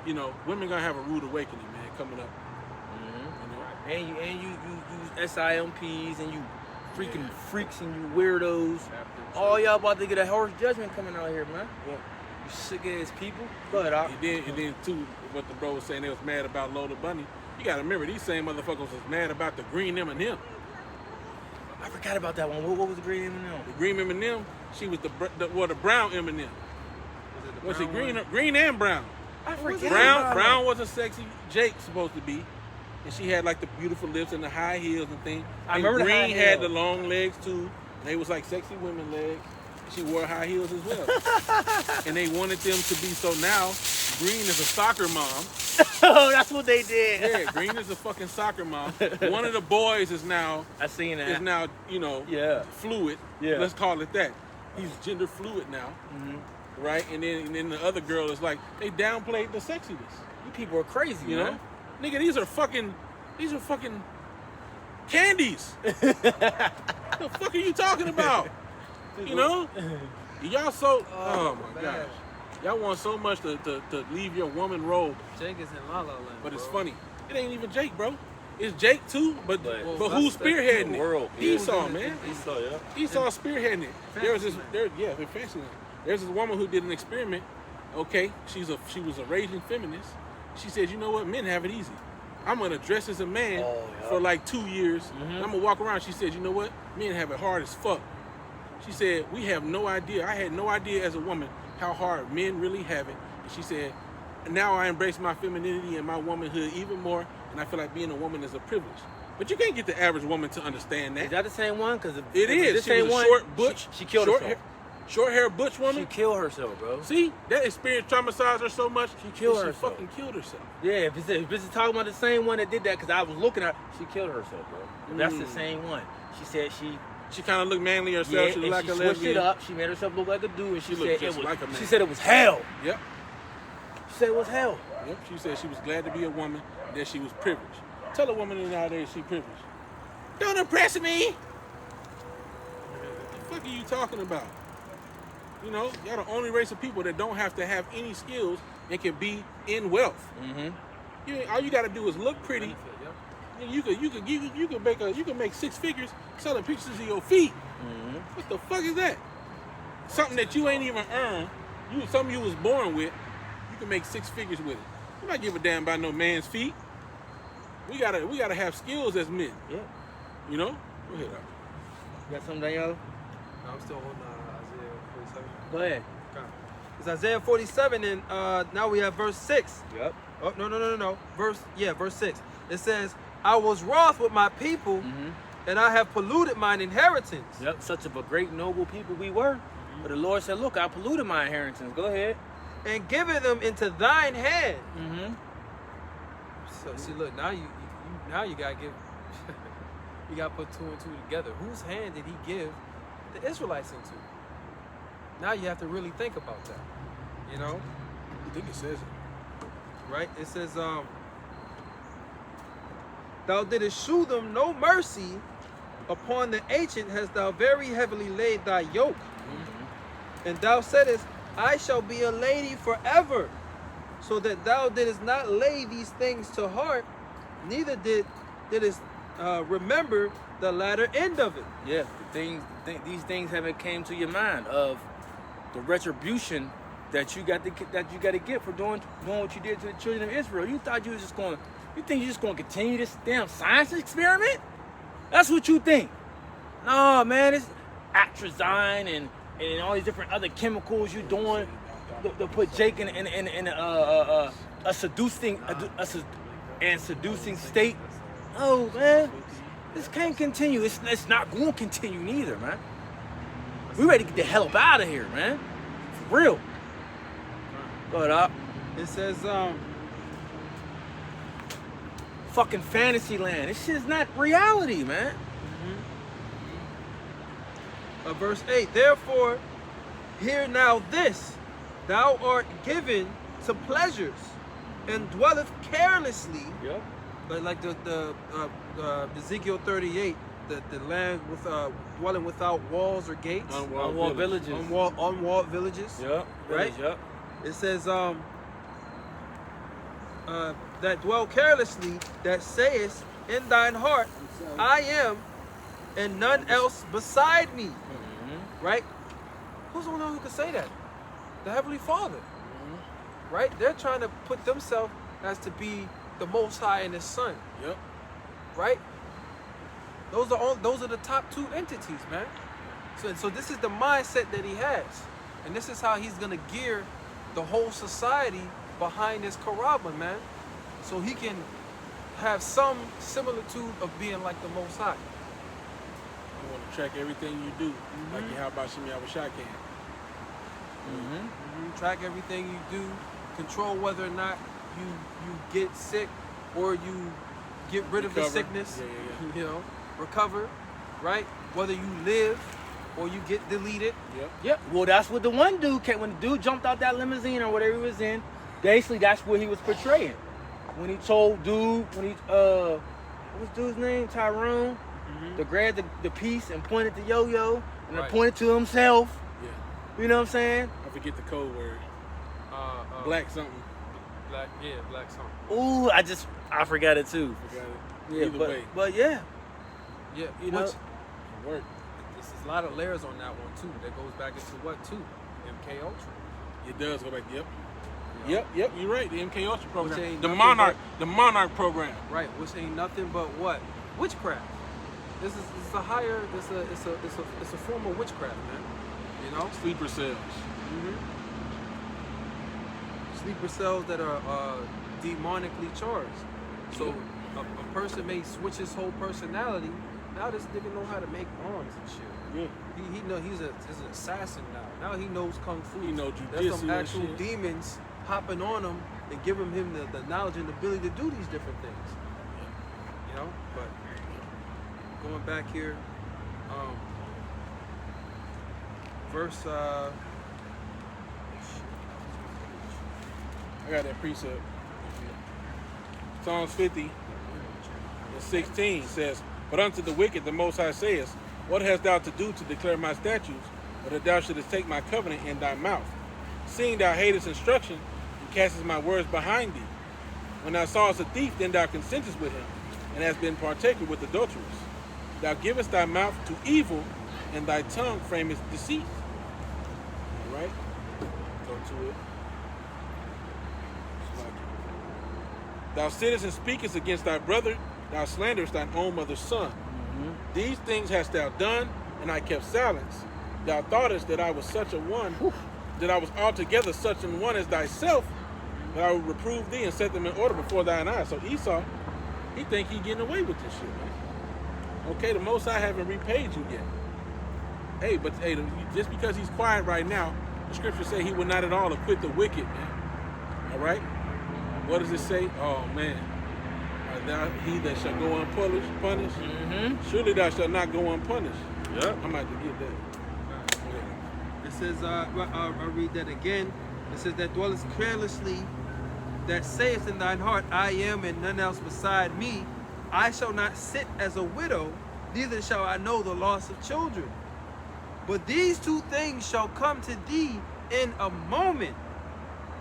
you know, women gonna have a rude awakening, man, coming up. Mm-hmm. You know? And you use SIMPs and you freaking freaks and you weirdos. All y'all about to get a harsh judgment coming out here, man. Yeah. You sick ass people. Go ahead, Op. And then too, what the bro was saying, they was mad about Lola Bunny. You gotta remember, these same motherfuckers was mad about the green M&M. I forgot about that one. What was the green M&M? The green M&M, she was the brown M&M. Was it green and brown? I forget. Brown wasn't sexy. Jake supposed to be, and she had like the beautiful lips and the high heels and things. I And remember the high green had heels. the long legs too. And they was like sexy women legs. She wore high heels as well. And they wanted them to be, so now Green is a soccer mom. Oh, that's what they did. Yeah, Green is a fucking soccer mom. One of the boys is now I seen that. you know, Yeah. fluid. Yeah. Let's call it that. He's gender fluid now. Mm-hmm. Right? And then the other girl is like, they downplayed the sexiness. You people are crazy, You man. know? Nigga, these are fucking candies. The fuck are you talking about? You know? Y'all so, oh my gosh. Y'all want so much to leave your woman role, Jake is in La La Land. but it's bro. funny. It ain't even Jake, bro. It's Jake too, but But- who's spearheading the it? world, Esau, man. Esau, yeah. Esau spearheading it. There's this, Fantasyland. in Fantasyland. There's this woman who did an experiment. Okay, she was a raging feminist. She said, you know what, men have it easy. I'm gonna dress as a man Oh, yeah. for like 2 years. Mhm. I'm gonna walk around. She said, you know what, men have it hard as fuck. She said, we have no idea. I had no idea as a woman how hard men really have it. And she said, now I embrace my femininity and my womanhood even more, and I feel like being a woman is a privilege. But you can't get the average woman to understand Is that. that the same one? Because It is. This She same was a one. short butch. She killed short herself. Short hair butch She woman. killed herself, bro. See, that experience traumatized her so much. She killed that herself. Fucking killed herself. Yeah, if it's talking about the same one that did that, because I was looking at her, she killed herself, bro. If that's the same one. She said She kind of looked manly herself. She and looked like she a switched lesbian. it up. She made herself look like a dude, and she She looked said just it was. like a man. She said it was hell. Yep. She said it was hell. Yep. She said she was glad to be a woman, that she was privileged. Tell a woman nowadays she privileged. Don't oppress me. What the fuck are you talking about? You know, y'all the only race of people that don't have to have any skills and can be in wealth. Mm-hmm. All you got to do is look pretty. Yep. And you can make 6 figures selling pictures of your feet. Mm-hmm. What the fuck is that? Something that you ain't even earned. Something you was born with. You can make 6 figures with it. You not give a damn about no man's feet. We gotta have skills as men. Yeah. You know. Go ahead. You got something, Daniela? No, I'm still holding Isaiah 47. Go ahead. Okay. It's Isaiah 47, and now we have verse 6. Yep. Oh, no. Verse 6. It says, I was wroth with my people, Mm-hmm. and I have polluted mine inheritance. Yep. Such of a great noble people we were, but the Lord said, "Look, I polluted my inheritance." Go ahead. And given them into thine hand. Mm-hmm. So see, look, now you gotta give, you gotta put 2 and 2 together. Whose hand did he give the Israelites into? Now you have to really think about that. You know, I think it says it. Right? It says, thou didst shew them no mercy. Upon the ancient hast thou very heavily laid thy yoke. And thou saidest, I shall be a lady forever. So that thou didst not lay these things to heart, neither didst remember the latter end of it. Yeah. These things haven't came to your mind of the retribution that you got to get for doing what you did to the children of Israel. You thought you was just going. You think you're just going to continue this damn science experiment? That's what you think. No, man, it's atrazine and all these different other chemicals you doing to put Jake in a seducing state. Oh man, this can't continue. It's not going to continue neither, man. We ready to get the hell up out of here, man. For real. Go ahead, up. It says, Fucking fantasy land. This shit is not reality, man. verse 8, therefore Hear now this, thou art given to pleasures, and dwelleth carelessly, Yep. like the Ezekiel 38, the land with dwelling without walls or gates, Unwalled villages. unwalled villages. Yep. Right? Yep. It says that dwell carelessly, that sayest in thine heart, I am, and none else beside me. Right? Who's the only one who can say that? The Heavenly Father. Right? They're trying to put themselves as to be the Most High and His Son. Yep. Right? Those are the top two entities, man. So this is the mindset that he has, and this is how he's gonna gear the whole society behind his Karaba, man. So he can have some similitude of being like the Most High. You want to track everything you do, like you how about Shemi Awashai can. Track everything you do, control whether or not you get sick or you get rid of the Recover. sickness. Yeah. You know, recover, right? Whether you live or you get deleted. Yep. Yep. Well, that's what the one dude came when the dude jumped out that limousine or whatever he was in. Basically, that's what he was portraying. When he told dude, what was dude's name? Tyrone. To grab the piece and pointed to Yo-Yo and then Right. pointed to himself. Yeah. You know what I'm saying? I forget the code word. Black something. Black something. Ooh, I forgot it too. Forgot it. Yeah, Either but way, but yeah, Yeah, you know. which it worked. there's a lot of layers on that one too. That goes back into what too? MK Ultra. It does go back. Yep. You know? Yep. You're right. The MK Ultra Which program. ain't The nothing the Monarch program. Right, which ain't nothing but what? Witchcraft. This is a higher. It's a form of witchcraft, man. You know, Sleeper cells. sleeper cells that are demonically charged. So a person may switch his whole personality. Now this nigga know how to make arms and shit. Yeah. He know he's an assassin now. Now he knows kung fu. He know There's jujitsu some and actual shit. demons hopping on him and giving him the knowledge and ability to do these different things. You know, but going back here, verse. I got that precept. Psalms 50 and 16 says, But unto the wicked the Most High saith, What hast thou to do to declare my statutes, or that thou shouldest take my covenant in thy mouth? Seeing thou hatest instruction, and castest my words behind thee. When thou sawest a thief, then thou consentest with him, and hast been partaker with adulterers. Thou givest thy mouth to evil, and thy tongue frameth deceit. All right? Go to it. Thou sittest and speakest against thy brother, thou slanderest thine own mother's son. These things hast thou done, and I kept silence. Thou thoughtest that I was such a one, that I was altogether such an one as thyself, that I would reprove thee and set them in order before thine eyes. So Esau, he think he getting away with this shit, man. Okay, the Most High haven't repaid you yet. Hey, but hey, just because he's quiet right now, the scriptures say he will not at all acquit the wicked, man. All right? What does it say? Oh, man. Thou, he that shall go unpunished, surely thou shalt not go unpunished. Yep. I'm about to get that. It says, I'll read that again. It says, that dwellest carelessly, that sayest in thine heart, I am and none else beside me. I shall not sit as a widow, neither shall I know the loss of children. But these two things shall come to thee in a moment,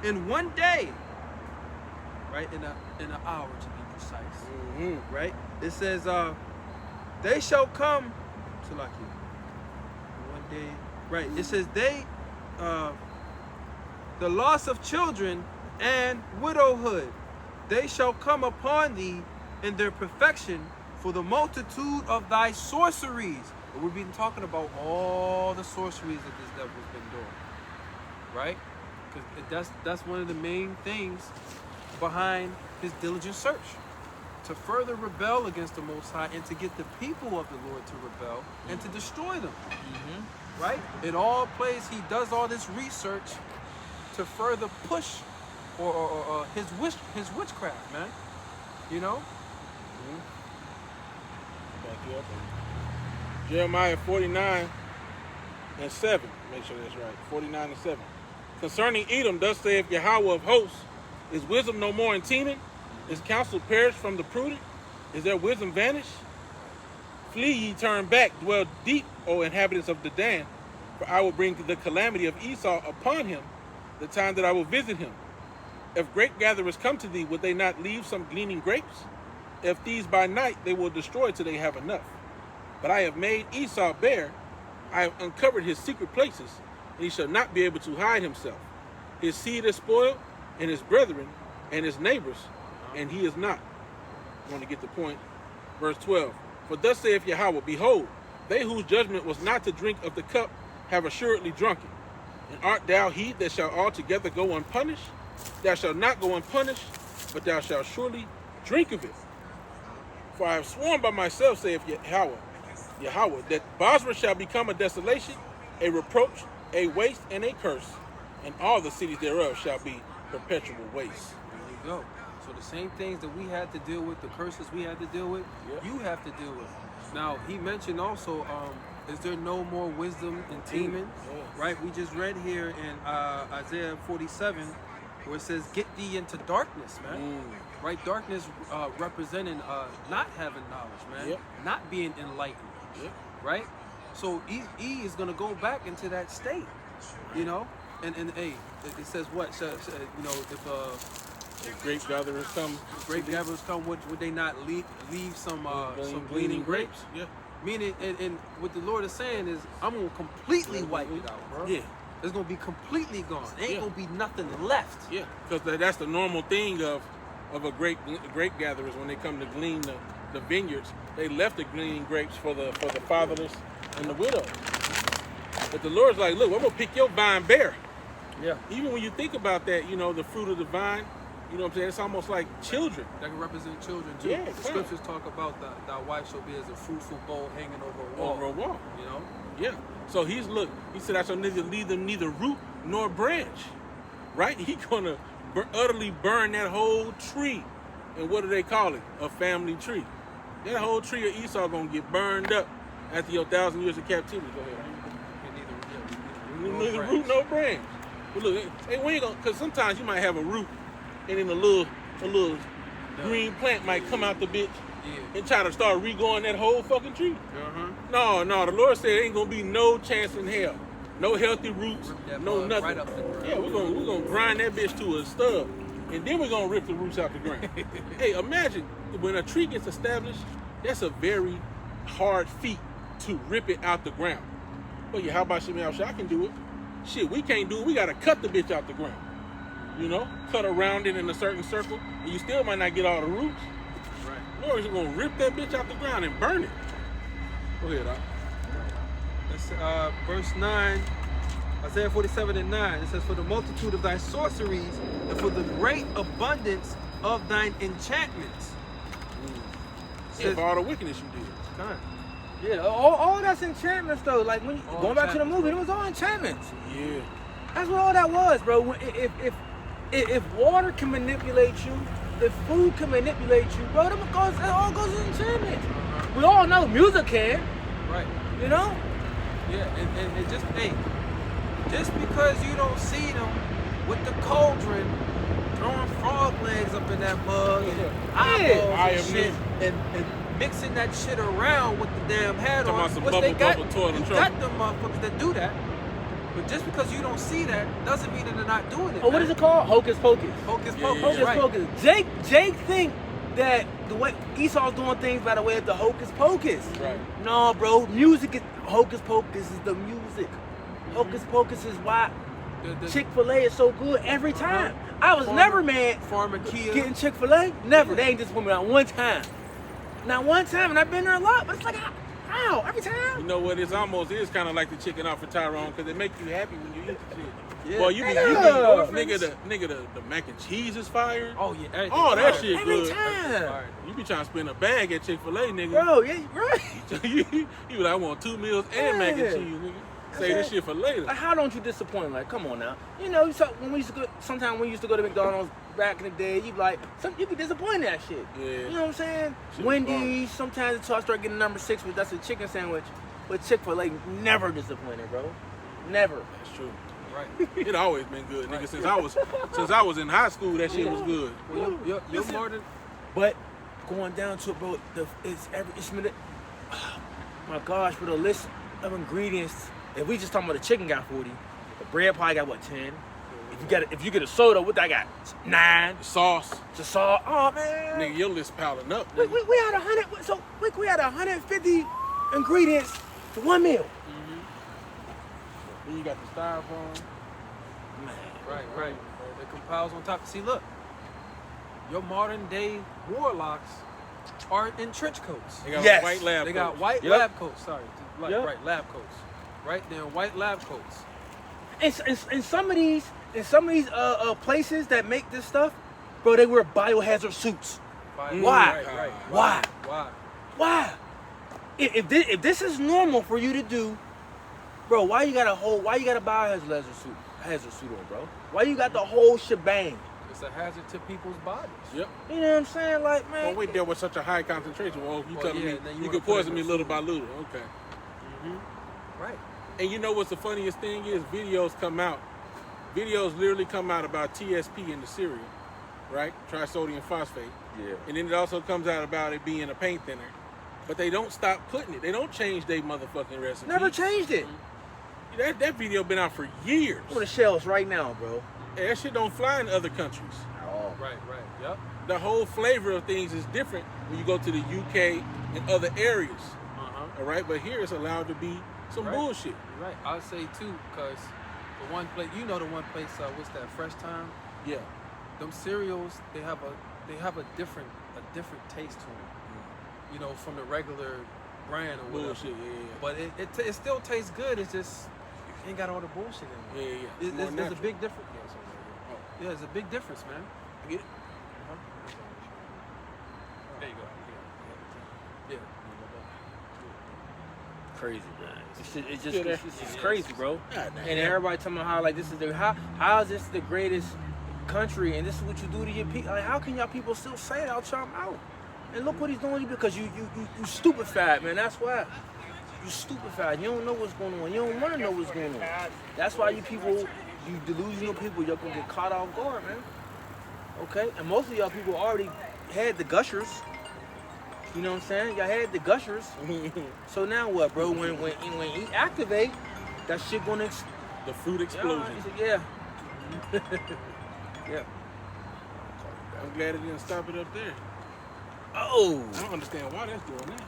in one day, right? In an hour, to be precise. Right? It says, they shall come to like you. One day. Right. It says the loss of children and widowhood, they shall come upon thee in their perfection for the multitude of thy sorceries. And we've been talking about all the sorceries that this devil's been doing. Right? Because that's one of the main things behind his diligent search. To further rebel against the Most High and to get the people of the Lord to rebel and to destroy them. Right? It all plays, he does all this research to further push or his witchcraft, man. You know? Back you up. Jeremiah 49 and 7. Make sure that's right. 49 and 7. Concerning Edom, thus saith Yahweh of hosts, is wisdom no more in Teman? Is counsel perished from the prudent? Is their wisdom vanished? Flee ye, turn back, dwell deep, O inhabitants of Dedan, for I will bring the calamity of Esau upon him, the time that I will visit him. If grape gatherers come to thee, would they not leave some gleaning grapes? If these by night, they will destroy till they have enough. But I have made Esau bare, I have uncovered his secret places, and he shall not be able to hide himself. His seed is spoiled, and his brethren, and his neighbors, and he is not. I want to get the point. Verse 12. For thus saith Yahweh, behold, they whose judgment was not to drink of the cup have assuredly drunken. And art thou he that shall altogether go unpunished? Thou shalt not go unpunished, but thou shalt surely drink of it. For I have sworn by myself, saith Yahweh, that Basra shall become a desolation, a reproach, a waste, and a curse, and all the cities thereof shall be perpetual waste. There you go. So the same things that we had to deal with, the curses we had to deal with, you have to deal with. Now, he mentioned also, is there no more wisdom in Teman? Right? We just read here in Isaiah 47, where it says, get thee into darkness, man. Right? Darkness representing not having knowledge, man. Not being enlightened. Right? So he is going to go back into that state, you know? And hey, it says what? You know, if grape gatherers come, would they not leave some gleaning grapes? Yeah. Meaning, and what the Lord is saying is, I'm gonna completely wipe it out, bro. Yeah. It's gonna be completely gone. There ain't gonna be nothing left. Yeah, because that's the normal thing of a grape gatherers when they come to glean the vineyards. They left the gleaning grapes for the fatherless and the widow. But the Lord's like, look, I'm gonna pick your vine bare. Yeah. Even when you think about that, you know, the fruit of the vine, you know what I'm saying? It's almost like children. That can represent children too. Yeah, the scriptures talk about thy wife shall be as a fruitful bowl hanging over a wall. Over a wall. You know? Yeah. So he said, I shall leave them neither root nor branch. Right? He's gonna utterly burn that whole tree. And what do they call it? A family tree. That whole tree of Esau gonna get burned up after your 1,000 years of captivity. Go ahead. Neither root nor branch. But look, hey, we ain't gonna, cause sometimes you might have a root, and then a little green plant might come out the bitch and try to start regrowing that whole fucking tree. No, the Lord said ain't gonna be no chance in hell, no healthy roots, no nothing. Right up the ground. Yeah, we're gonna grind that bitch to a stub, and then we're gonna rip the roots out the ground. Hey, imagine when a tree gets established, that's a very hard feat to rip it out the ground. But yeah, how about Shemal? I can do it. Shit, we can't do it. We gotta cut the bitch out the ground. You know, cut around it in a certain circle, and you still might not get all the roots. Right. Lord's gonna rip that bitch out the ground and burn it. Go ahead, Doc. That's verse 9, Isaiah 47 and 9. It says, for the multitude of thy sorceries and for the great abundance of thine enchantments. For all the wickedness you did. Kind. Yeah, all that's enchantments though. Like when going back to the movie, it was all enchantments. Yeah. That's what all that was, bro. If water can manipulate you, if food can manipulate you, bro, it all goes in enchantment. We all know music can. Right. You know? Yeah, and just, hey, just because you don't see them with the cauldron throwing frog legs up in that mug and eyeballs and shit, and mixing that shit around with the damn hat on, which they got, you got them motherfuckers that do that. But just because you don't see that doesn't mean that they're not doing it. Oh, what is it called? Hocus Pocus. Hocus Pocus. Hocus Right. Pocus. Jake think that the way Esau's doing things by the way of the Hocus Pocus. Right. No, bro. Music is Hocus Pocus is the music. Hocus Pocus is why Chick-fil-A is so good every time. I was never mad getting Chick-fil-A. Never. They ain't disappointed me not one time. Not one time, and I've been there a lot, but it's like, how? Every time? You know what? It almost is kind of like the chicken off of Tyrone, because it makes you happy when you eat the shit. Yeah. Boy, you be the mac and cheese is fire. Oh yeah. Oh, that shit Every good. time. You be trying to spend a bag at Chick-fil-A, nigga. Bro, yeah, right. you be like, I want 2 meals and mac and Yeah. cheese, nigga. Say this shit for later. Like, how don't you disappoint? Like, come on now. You know, when we used to go, sometimes we used to go to McDonald's back in the day, you be like, you be disappointed in that shit. Yeah. You know what I'm saying? Shit Wendy's, sometimes until I start getting number 6, but that's a chicken sandwich. But Chick-fil-A never disappointed, bro. Never. That's true. Right. It always been good, nigga. Since I was in high school, that shit was good. Well, your Martin. But going down to it, bro, oh my gosh, for the list of ingredients, if we just talking about the chicken got 40, the bread probably got what, 10? If you get a soda, what that got? 9. The sauce. The salt. Oh man. Nigga, your list piling up. We Nigga. had 100. So we had 150 ingredients for one meal. Then you got the styrofoam. Man. Right. It compiles on top. See, look, your modern day warlocks are in trench coats. They got Yes. white lab They got coats. white Yep. lab coats. Sorry, Yep. right, lab coats. Right, they're in white lab coats. In some of these places that make this stuff, bro, they wear biohazard suits. Why? Why? Why? If this is normal for you to do, bro, why you got a biohazard suit on, bro? Why you got the whole shebang? It's a hazard to people's bodies. Yep. You know what I'm saying? Like, man. Well, we dealt with such a high concentration. Well, you telling yeah, me then you you could wanna put poison it me in little by little. Okay. Right. And you know what's the funniest thing is? Videos literally come out about TSP in the cereal, right? Trisodium phosphate. Yeah. And then it also comes out about it being a paint thinner. But they don't stop putting it. They don't change their motherfucking recipe. Never changed it. That video been out for years. On the shelves right now, bro. And that shit don't fly in other countries. At all. Right. Yep. The whole flavor of things is different when you go to the UK and other areas. All right, but here it's allowed to be some Right. bullshit. You're right. I'll say too, because the one place, what's that? Fresh Time. Yeah. Them cereals, they have a different taste to them. You know, from the regular brand or whatever. Bullshit, yeah. But it still tastes good. It's just ain't got all the bullshit in it. Yeah. It's more There's a natural. big difference. Yeah, there's a big difference, man. I get it. There you go. Yeah. Crazy, man. It's Yeah, just crazy, bro. God damn. And everybody talking about how like this is how is this the greatest country and this is what you do to your people? Like how can y'all people still say that out y'all mouth? And look what he's doing because you stupefied, man. That's why. You stupefied. You don't know what's going on. You don't want to know what's going on. That's why you delusional people, y'all gonna get caught off guard, man. Okay? And most of y'all people already had the gushers. You know what I'm saying? Y'all had the gushers. So now what, bro? When he activate, that shit gonna The fruit explosion. yeah. Yeah. I'm glad it didn't stop it up there. Oh. I don't understand why that's doing that.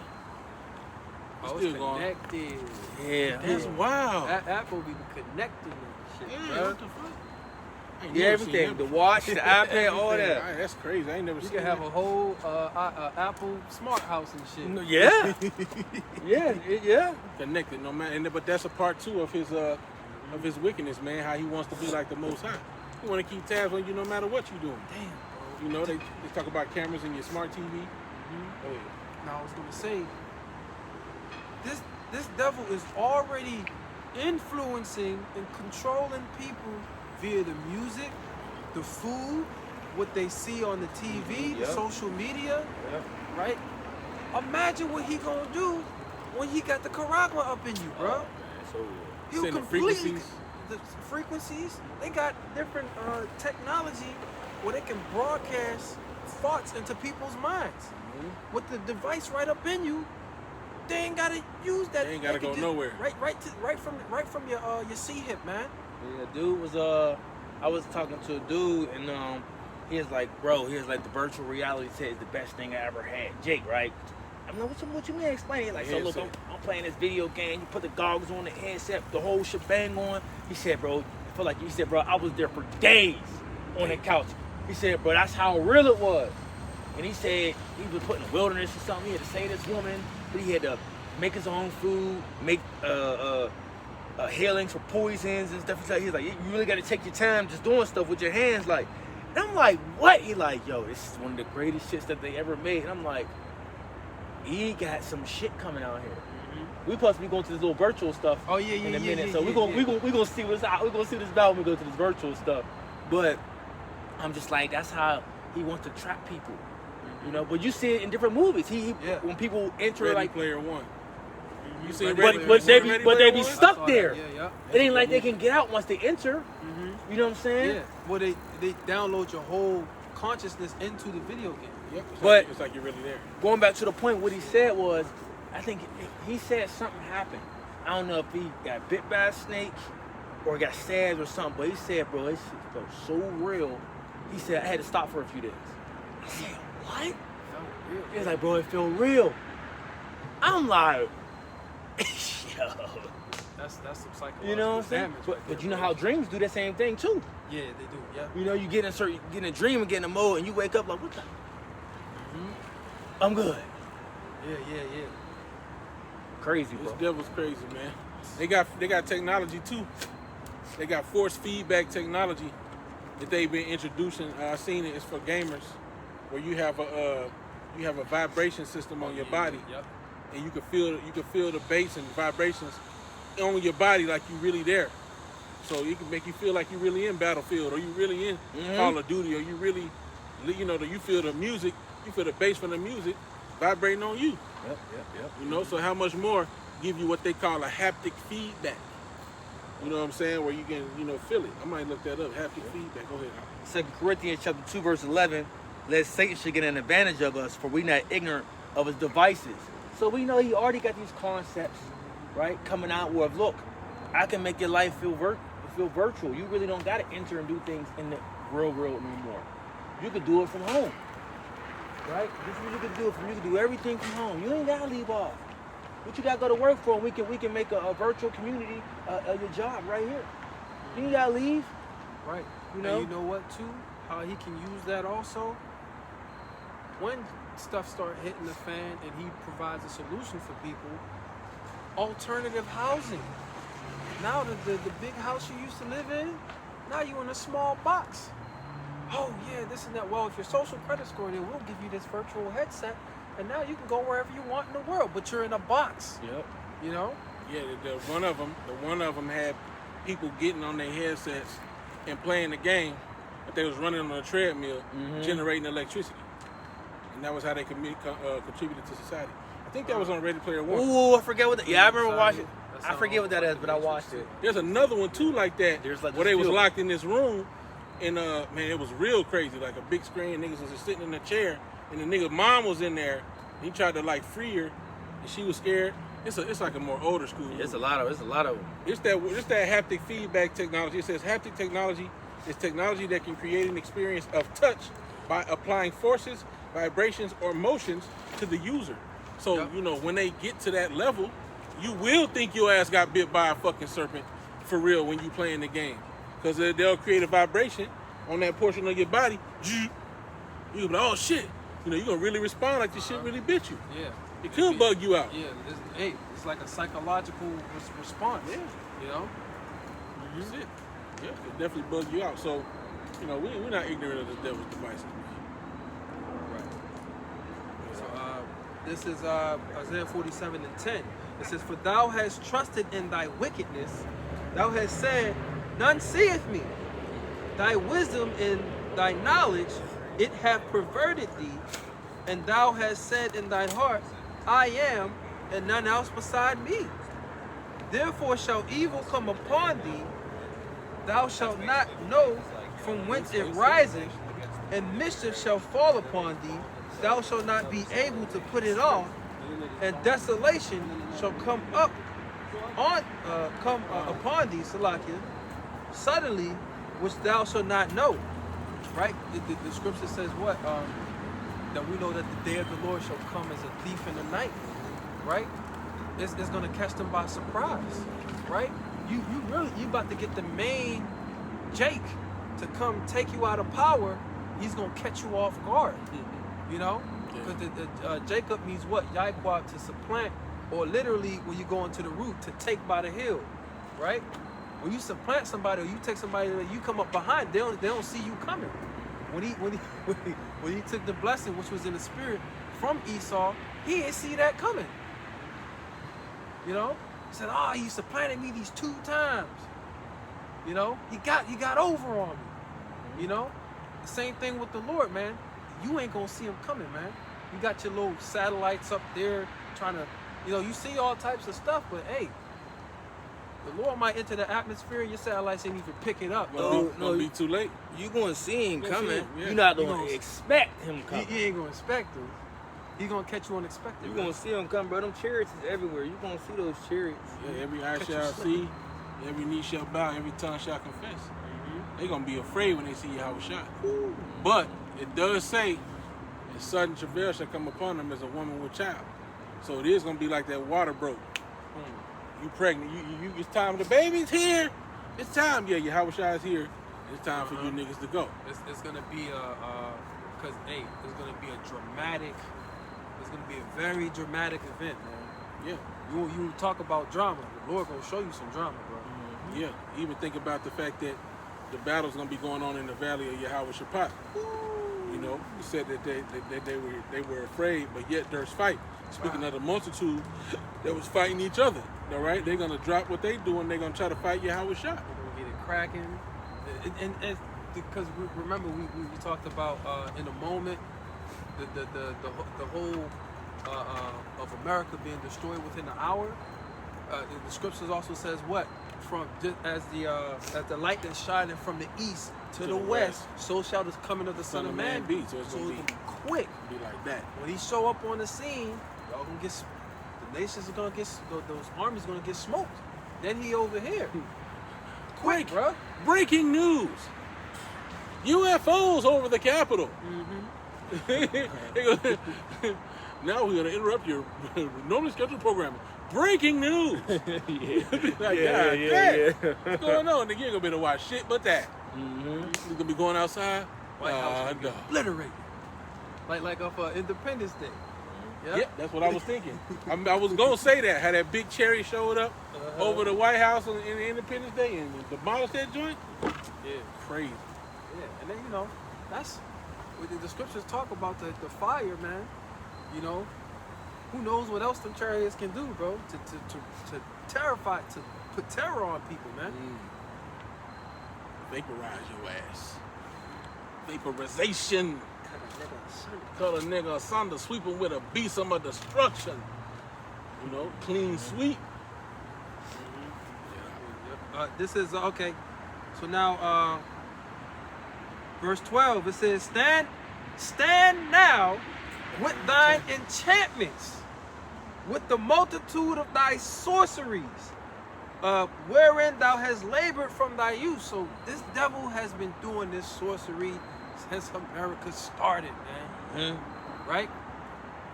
Oh, Still it's going. connected. Yeah. That's wild. Apple be connecting and shit, Yeah, bro. what the fuck? I ain't Yeah, never seen everything. that The watch, the iPad, all Everything. that. That's crazy. I ain't never You seen can have that. a whole Apple smart house and shit. Yeah. Yeah. Connected, no matter. But that's a part 2 of his wickedness, man. How he wants to be like the Most High. He want to keep tabs on you no matter what you doing. Damn, bro. You know, they talk about cameras in your smart TV. Oh, yeah. Now I was gonna say, this devil is already influencing and controlling people via the music, the food, what they see on the TV, Yep. social media, Yep. right? Imagine what he gonna do when he got the charagma up in you, bro. He'll Sending completely frequencies. the frequencies. They got different technology where they can broadcast thoughts into people's minds. With the device right up in you, they ain't gotta use that. They ain't gotta can go just- nowhere. Right from your C hip, man. Yeah, dude was I was talking to a dude and he was like, bro, he was like the virtual reality set is the best thing I ever had. Jake, right? I'm like, what you mean? Explain it. Like, so look, I'm playing this video game. You put the goggles on, the headset, the whole shebang on. He said, bro, I feel like he said, bro, I was there for days on the couch. He said, bro, that's how real it was. And he said he was put in the wilderness or something. He had to save this woman, but he had to make his own food, make healings for poisons and stuff. He's like, you really got to take your time just doing stuff with your hands. Like, and I'm like, what? He like, yo, this is one of the greatest shits that they ever made. And I'm like, he got some shit coming out here. We supposed to be going to this little virtual stuff. Oh, yeah, in a yeah, minute. yeah, So yeah, we gonna see what's out. We're gonna see this about when we go to this virtual stuff. But I'm just like, that's how he wants to trap people. You know, but you see it in different movies. Yeah. When people enter Ready like Player One. You see But Ready- but you they see Ready be but they Player be One? stuck I saw there. that, yeah. It ain't like they can get out once they enter. You know what I'm saying? Yeah. Well, they download your whole consciousness into the video game. Yep. But- It's like you're really there. Going back to the point, what he said was, I think he said something happened. I don't know if he got bit by a snake or got stabbed or something, but he said, bro, this shit felt so real. He said, I had to stop for a few days. I said, what? He was like, bro, it felt real. I'm like, yo. That's some psychological You know what I'm saying? damage. But you know how dreams do the same thing too. Yeah, they do. Yeah. You know, you get in a dream and get in a mode, and you wake up like, what the? I'm good. Yeah. Crazy, This bro. devil's crazy, man. They got technology too. They got force feedback technology that they've been introducing. I seen it. It's for gamers, where you have a vibration system on your body, Yep. and you can feel the bass and vibrations on your body like you really there. So it can make you feel like you're really in Battlefield, or you really in Call of Duty, or you really, you feel the music, you feel the bass from the music vibrating on you. Yep. You know, so how much more give you what they call a haptic feedback? You know what I'm saying? Where you can, feel it. I might look that up. Haptic feedback. Go ahead. 2 Corinthians chapter 2, verse 11, lest Satan should get an advantage of us, for we not ignorant of his devices. So we know he already got these concepts, right, coming out where, look, I can make your life feel virtual. You really don't got to enter and do things in the real world no more. You could do it from home, right? This is what you could do it from. You can do everything from home. You ain't got to leave off. What you got to go to work for? And we can make a virtual community of your job right here. You ain't got to leave. Right. You know? And you know what too? How he can use that also? When stuff start hitting the fan and he provides a solution for people, alternative housing. Now the big house you used to live in, now you in a small box. Oh yeah, this and that. Well, if your social credit score there, we'll give you this virtual headset, and now you can go wherever you want in the world, but you're in a box. Yep. You know? Yeah, the one of them had people getting on their headsets and playing the game, but they was running on a treadmill, generating electricity, and that was how they contributed to society. I think that was on Ready Player One. Ooh, I forget what. Yeah, I remember watching. That's I forget what that is, but I watched it. There's another one too like that, There's like where this they was field. locked in this room, and man, it was real crazy. Like a big screen, niggas was just sitting in a chair, and the nigga mom was in there. He tried to like free her, and she was scared. It's like a more older school. It's a lot of. It's that haptic feedback technology. It says haptic technology is technology that can create an experience of touch by applying forces, vibrations, or motions to the user. So, Yep. When they get to that level, you will think your ass got bit by a fucking serpent for real when you playing the game. Because they'll create a vibration on that portion of your body. You'll be like, oh shit. You're going to really respond like this shit really bit you. Yeah. It could bug you out. Yeah. It's like a psychological response. Yeah. You know? That's it. Yeah, it definitely bug you out. So, we're not ignorant of the devil's devices. So this is Isaiah 47:10. It says, "For thou hast trusted in thy wickedness, thou hast said, none seeth me. Thy wisdom and thy knowledge, it hath perverted thee. And thou hast said in thine heart, I am, and none else beside me. Therefore shall evil come upon thee. Thou shalt not know from whence it riseth, and mischief shall fall upon thee. Thou shalt not be able to put it off, and desolation shall come upon thee, Salakia, suddenly, which thou shalt not know." Right? The scripture says what? That we know that the day of the Lord shall come as a thief in the night. Right? It's going to catch them by surprise. Right? You about to get the main Jake to come take you out of power. He's going to catch you off guard. You know? Because Jacob means what? Yaquab, to supplant, or literally when you go into the root, to take by the heel, right? When you supplant somebody or you take somebody that you come up behind, they don't see you coming. When he took the blessing, which was in the spirit from Esau, he didn't see that coming. You know? He said, "Oh, he supplanted me these 2 times." You know? He got over on me. You know? The same thing with the Lord, man. You ain't gonna see him coming, man. You got your little satellites up there trying to You know, you see all types of stuff, but hey, the Lord might enter the atmosphere and your satellites ain't even pick it up. Gonna be too late. You gonna see him Gonna see coming. him, yeah. You're not You gonna gonna- expect him He, coming. he ain't gonna expect them. He gonna catch you unexpected. You're man. gonna see him come, bro. Them chariots is everywhere. You're gonna see those chariots. Yeah, every eye Catch you shall slipping. see, every knee shall bow, every tongue shall confess. They gonna be afraid when they see Yahweh Shai. But it does say, and sudden travail shall come upon them as a woman with child. So it is gonna be like that water broke. You pregnant? You it's time. The baby's here. It's time. Yeah, Yahweh Shai is here. It's time for you niggas to go. It's gonna be because hey, it's gonna be a dramatic. It's gonna be a very dramatic event, man. Yeah, You talk about drama. The Lord gonna show you some drama, bro. yeah. Even think about the fact that the battle's gonna be going on in the valley of Yahweh Shaphat. You know, he said that they were afraid, but yet there's fight. Speaking of the multitude that was fighting each other, all right, they're gonna drop what they do and they're gonna try to fight Yahweh Shai. We're gonna get it cracking, and because remember we talked about in a moment the whole of America being destroyed within an hour. The scriptures also says what from just as the light that's shining from the east to the west, so shall the coming of the Son of Man be. So it's So gonna it's be, gonna be quick. be like that. When he show up on the scene, y'all gonna get the nations are gonna get those armies gonna get smoked. Then he over here, quick, bro. Breaking news: UFOs over the Capitol. Now we're gonna interrupt your normally scheduled programming. Breaking news. Like, God damn. What's going on? Nigga, you ain't gonna be able to watch shit but that. You gonna be going outside? White House gonna be no. obliterated, like of Independence Day. Yeah. Yep, that's what I was thinking. I was gonna say that. How that big cherry showed up over the White House in Independence Day and demolished that joint. Yeah. Crazy. Yeah, and then that's what the scriptures talk about the fire, man. You know, who knows what else them chariots can do, bro? To terrify, to put terror on people, man. Vaporize your ass. Vaporization. Cut a nigga asunder, sweep him with a besom of destruction. You know, clean sweep. This is okay. So now, verse 12. It says, "Stand now with thine enchantments, with the multitude of thy sorceries, wherein thou hast labored from thy youth." So this devil has been doing this sorcery since America started, man. Right?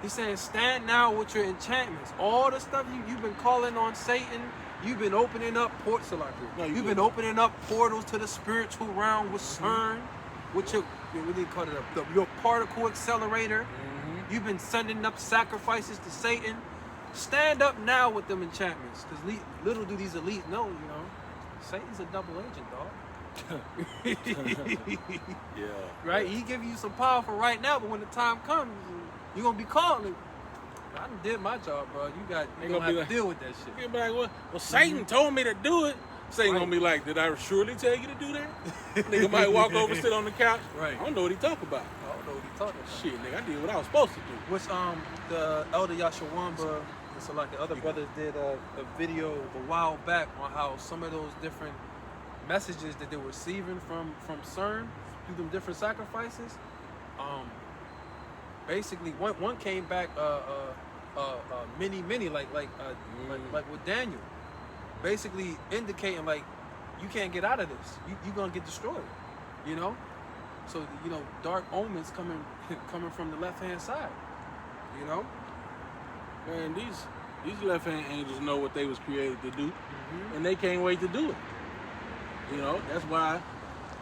He's saying, stand now with your enchantments. All the stuff you've been calling on Satan, you've been opening up ports. You've been opening up portals to the spiritual realm with CERN, with your, what do you call it, your particle accelerator. You've been sending up sacrifices to Satan. Stand up now with them enchantments, because little do these elites know, Satan's a double agent, dog. Yeah. Right? He give you some power for right now, but when the time comes, you're gonna be calling. I done did my job, bro. You They gonna gonna have be to like- deal with that shit. He'll be like, well, Satan told me to do it. Satan Right. gonna be like, did I surely tell you to do that? Nigga might walk over, sit on the couch. Right. I don't know what he talking about. I don't know what he's talking about. Shit, nigga, I did what I was supposed to do. Which the elder Yashawamba, so like the other brothers did a video a while back on how some of those different messages that they were receiving from CERN through them different sacrifices. Basically one came back many like with Daniel, basically indicating like you can't get out of this. You gonna get destroyed. So dark omens coming from the left hand side. Man, these left hand angels know what they was created to do, and they can't wait to do it.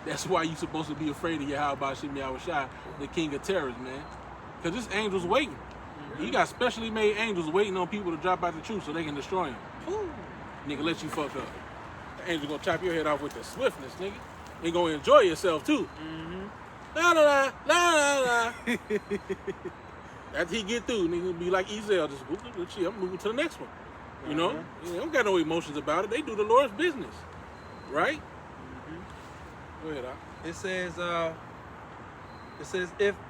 That's why you supposed to be afraid of Yahweh Shem Yahweh Shai, the king of terrors, man. Because this angel's waiting. He got specially made angels waiting on people to drop out the truth so they can destroy him. Nigga, let you fuck up. The angel gonna chop your head off with the swiftness, nigga. You gonna enjoy yourself too. La la la la la la. After he get through, nigga be like Ezel, just whoop, whoop, shit, I'm moving to the next one. You don't got no emotions about it. They do the Lord's business, right? Go ahead, It says,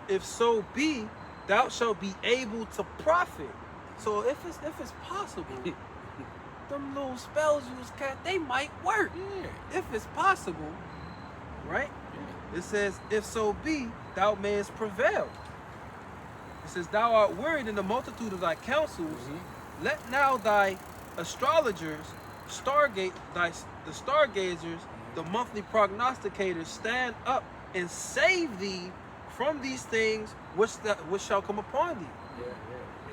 if so be, thou shalt be able to profit. So if it's possible, them little spells you was cast, they might work. Yeah. If it's possible, right? It says, if so be, thou mayest prevail. It says, thou art wearied in the multitude of thy counsels. Let now thy astrologers, the stargazers, the monthly prognosticators stand up and save thee from these things which shall come upon thee.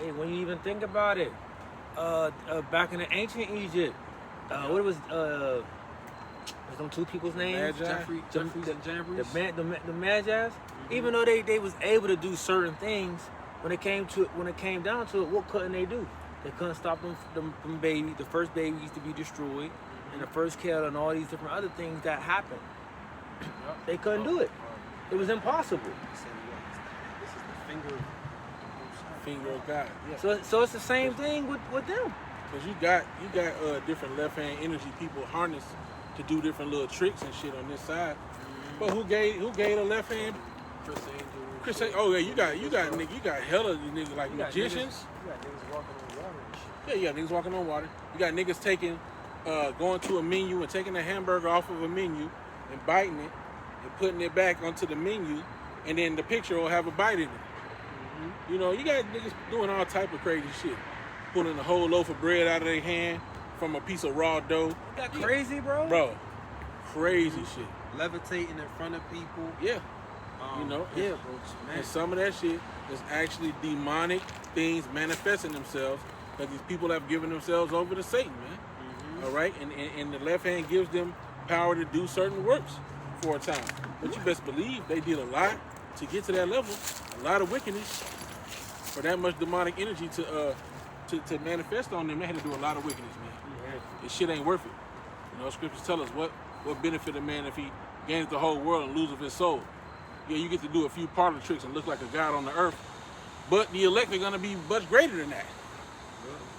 Hey, when you even think about it, back in the ancient Egypt, what was them two people's names? Magi? Jeffries and Jambres. The Magi's. Even though they was able to do certain things, when it came down to it, what couldn't they do? They couldn't stop them from baby. The first babies to be destroyed, and the first kill, and all these different other things that happened. They couldn't do it. It was impossible. This is the finger. Finger of God. Yeah. So it's the same thing with them. Because you got different left hand energy people harness to do different little tricks and shit on this side. But who gave the left hand? Chris Angel. Chris, oh yeah, you got hella niggas like magicians. You got niggas walking on water and shit. Yeah, you got niggas walking on water. You got niggas taking, going to a menu and taking a hamburger off of a menu and biting it and putting it back onto the menu, and then the picture will have a bite in it. You know, you got niggas doing all type of crazy shit. Pulling a whole loaf of bread out of their hand from a piece of raw dough. That crazy, bro. Bro, crazy shit. Levitating in front of people. Yeah. You know? Yeah, and- bro. And Man. some of that shit is actually demonic things manifesting themselves because these people have given themselves over to Satan, man. All right? And the left hand gives them power to do certain works for a time. But you best believe they did a lot to get to that level. A lot of wickedness. For that much demonic energy to manifest on them, they had to do a lot of wickedness, man. This shit ain't worth it. You know, scriptures tell us what benefit a man if he gains the whole world and loses his soul. Yeah, you get to do a few parlor tricks and look like a god on the earth, but the elect are gonna be much greater than that.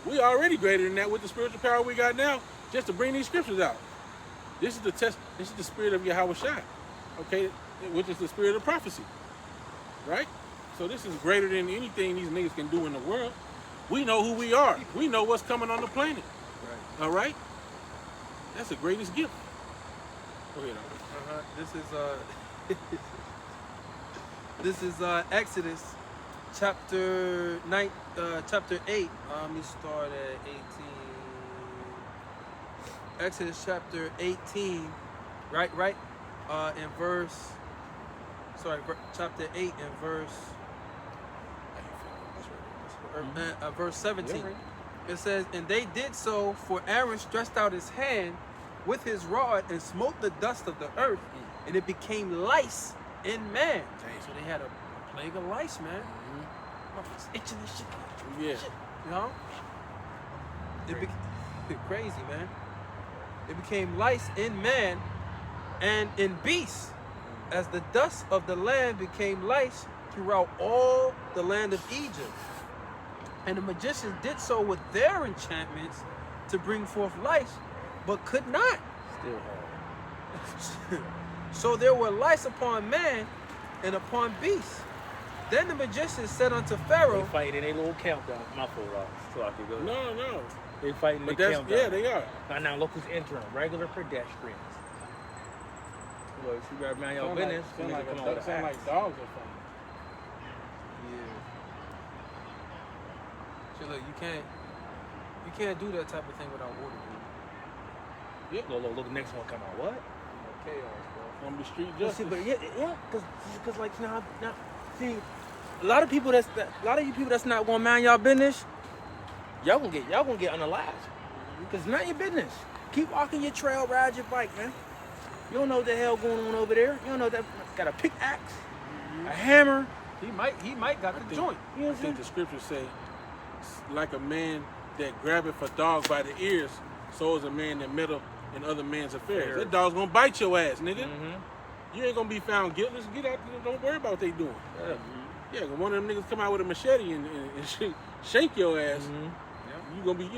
We already greater than that with the spiritual power we got now, just to bring these scriptures out. This is the test. This is the spirit of Yahweh Shai, okay, which is the spirit of prophecy, right? So this is greater than anything these niggas can do in the world. We know who we are. We know what's coming on the planet. Right. All right? That's the greatest gift. Go ahead. This is Exodus chapter 8. Let me start at 18. Exodus chapter 18, right? In verse. Sorry, chapter 8 and verse. Verse 17. It says, and they did so, for Aaron stretched out his hand with his rod and smote the dust of the earth, and it became lice in man. So they had a plague of lice, man. Motherfuckers itching and shit. Yeah. You know? Crazy, man. It became lice in man and in beasts, as the dust of the land became lice throughout all the land of Egypt. And the magicians did so with their enchantments to bring forth lice, but could not. Still hard. So there were lice upon man and upon beasts. Then the magicians said unto They Pharaoh, fighting in a little countdown. My fault, so I could go. No. They fighting in But the that's, countdown. yeah, they are. Now look who's entering. Regular pedestrians. Well, you better mind your business. Sound like, Come on with the sound axe. like dogs or something. "Shit, look, you can't do that type of thing without order, dude. Look, next one come out. What? Chaos, bro." Gonna be street Well, justice. see, but yeah, because like now, see, a lot of you people that's not gonna mind y'all business, y'all gonna get unalived. Because it's not your business. Keep walking your trail, ride your bike, man. You don't know what the hell going on over there. You don't know that got a pickaxe, a hammer. He might got the joint. You know I what I'm think saying? the scriptures say, like a man that grabbeth a dog by the ears, so is a man that meddle in other men's affairs. That dog's gonna bite your ass, nigga. Mm-hmm. You ain't gonna be found guiltless. Get out there. Don't worry about what they doing. Yeah, when one of them niggas come out with a machete and shake your ass, you gonna be,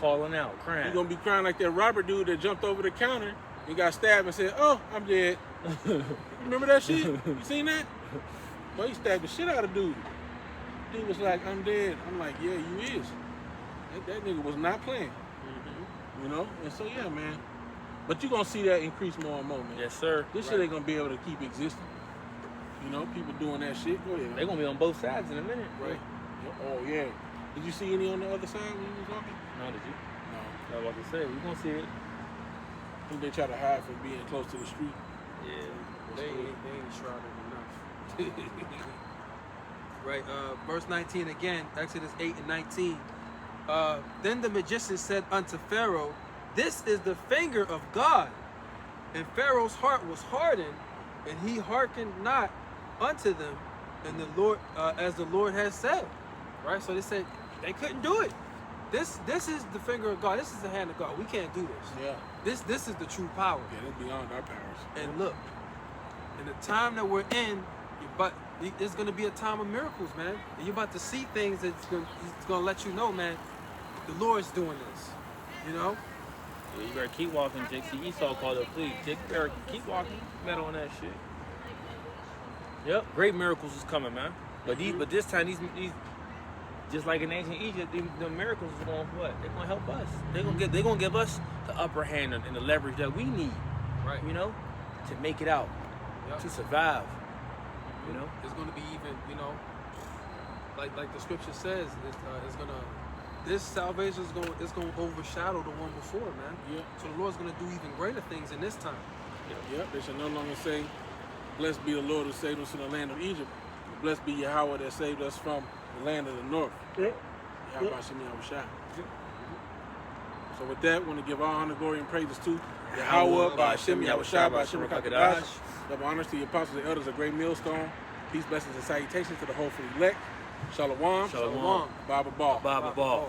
Calling out, crying. you gonna be crying like that Robert dude that jumped over the counter and got stabbed and said, "Oh, I'm dead." You remember that shit? You seen that? Boy, he stabbed the shit out of dude. Dude was like, "I'm dead." I'm like, "Yeah, you is." That nigga was not playing. Mm-hmm. You know? And so, yeah, man. But you're going to see that increase more and more, man. Yes, sir. This shit ain't going to be able to keep existing. You know, people doing that shit. Go ahead. They're gonna be on both sides in a minute. Right. Oh, yeah. Did you see any on the other side when you was walking? No, did you? No. I was about to say, we gonna see it. I think they try to hide from being close to the street. Yeah. They ain't shrouded enough. Right, verse 19 again, Exodus 8 and 19. Then the magician said unto Pharaoh, this is the finger of God. And Pharaoh's heart was hardened, and he hearkened not unto them, and the Lord, as the Lord has said. Right, so they said they couldn't do it. This is the finger of God. This is the hand of God. We can't do this. Yeah. This is the true power. Yeah, that's beyond our powers. And look, in the time that we're in, it's going to be a time of miracles, man. And you're about to see things that's going to let you know, man, the Lord's doing this. You know? Yeah, you better keep walking, Jake. See, Esau called up, please. Jake, you better keep walking. Metal on that shit. Yep, great miracles is coming, man. But this time, these just like in ancient Egypt, the miracles is going what? They're gonna help us. They're gonna give us the upper hand and the leverage that we need. Right. You know, to make it out, Yep. to survive. You know. It's going to be even, you know, like the scripture says, it's gonna. This salvation is going to overshadow the one before, man. Yeah. So the Lord's going to do even greater things in this time. Yep, they shall no longer say, blessed be the Lord who saved us from the land of Egypt. Blessed be Yahweh that saved us from the land of the north. Yep. Yahweh Shem Yahushua. So with that, we want to give all honor, glory, and praises to Yahweh, by Shem Yahushua, by Shem Kakadash. Double honors to the apostles and elders of Great Millstone. Peace, blessings, and salutations to the whole elect. Shalom. Shalom. Baba Ball. Baba Ball.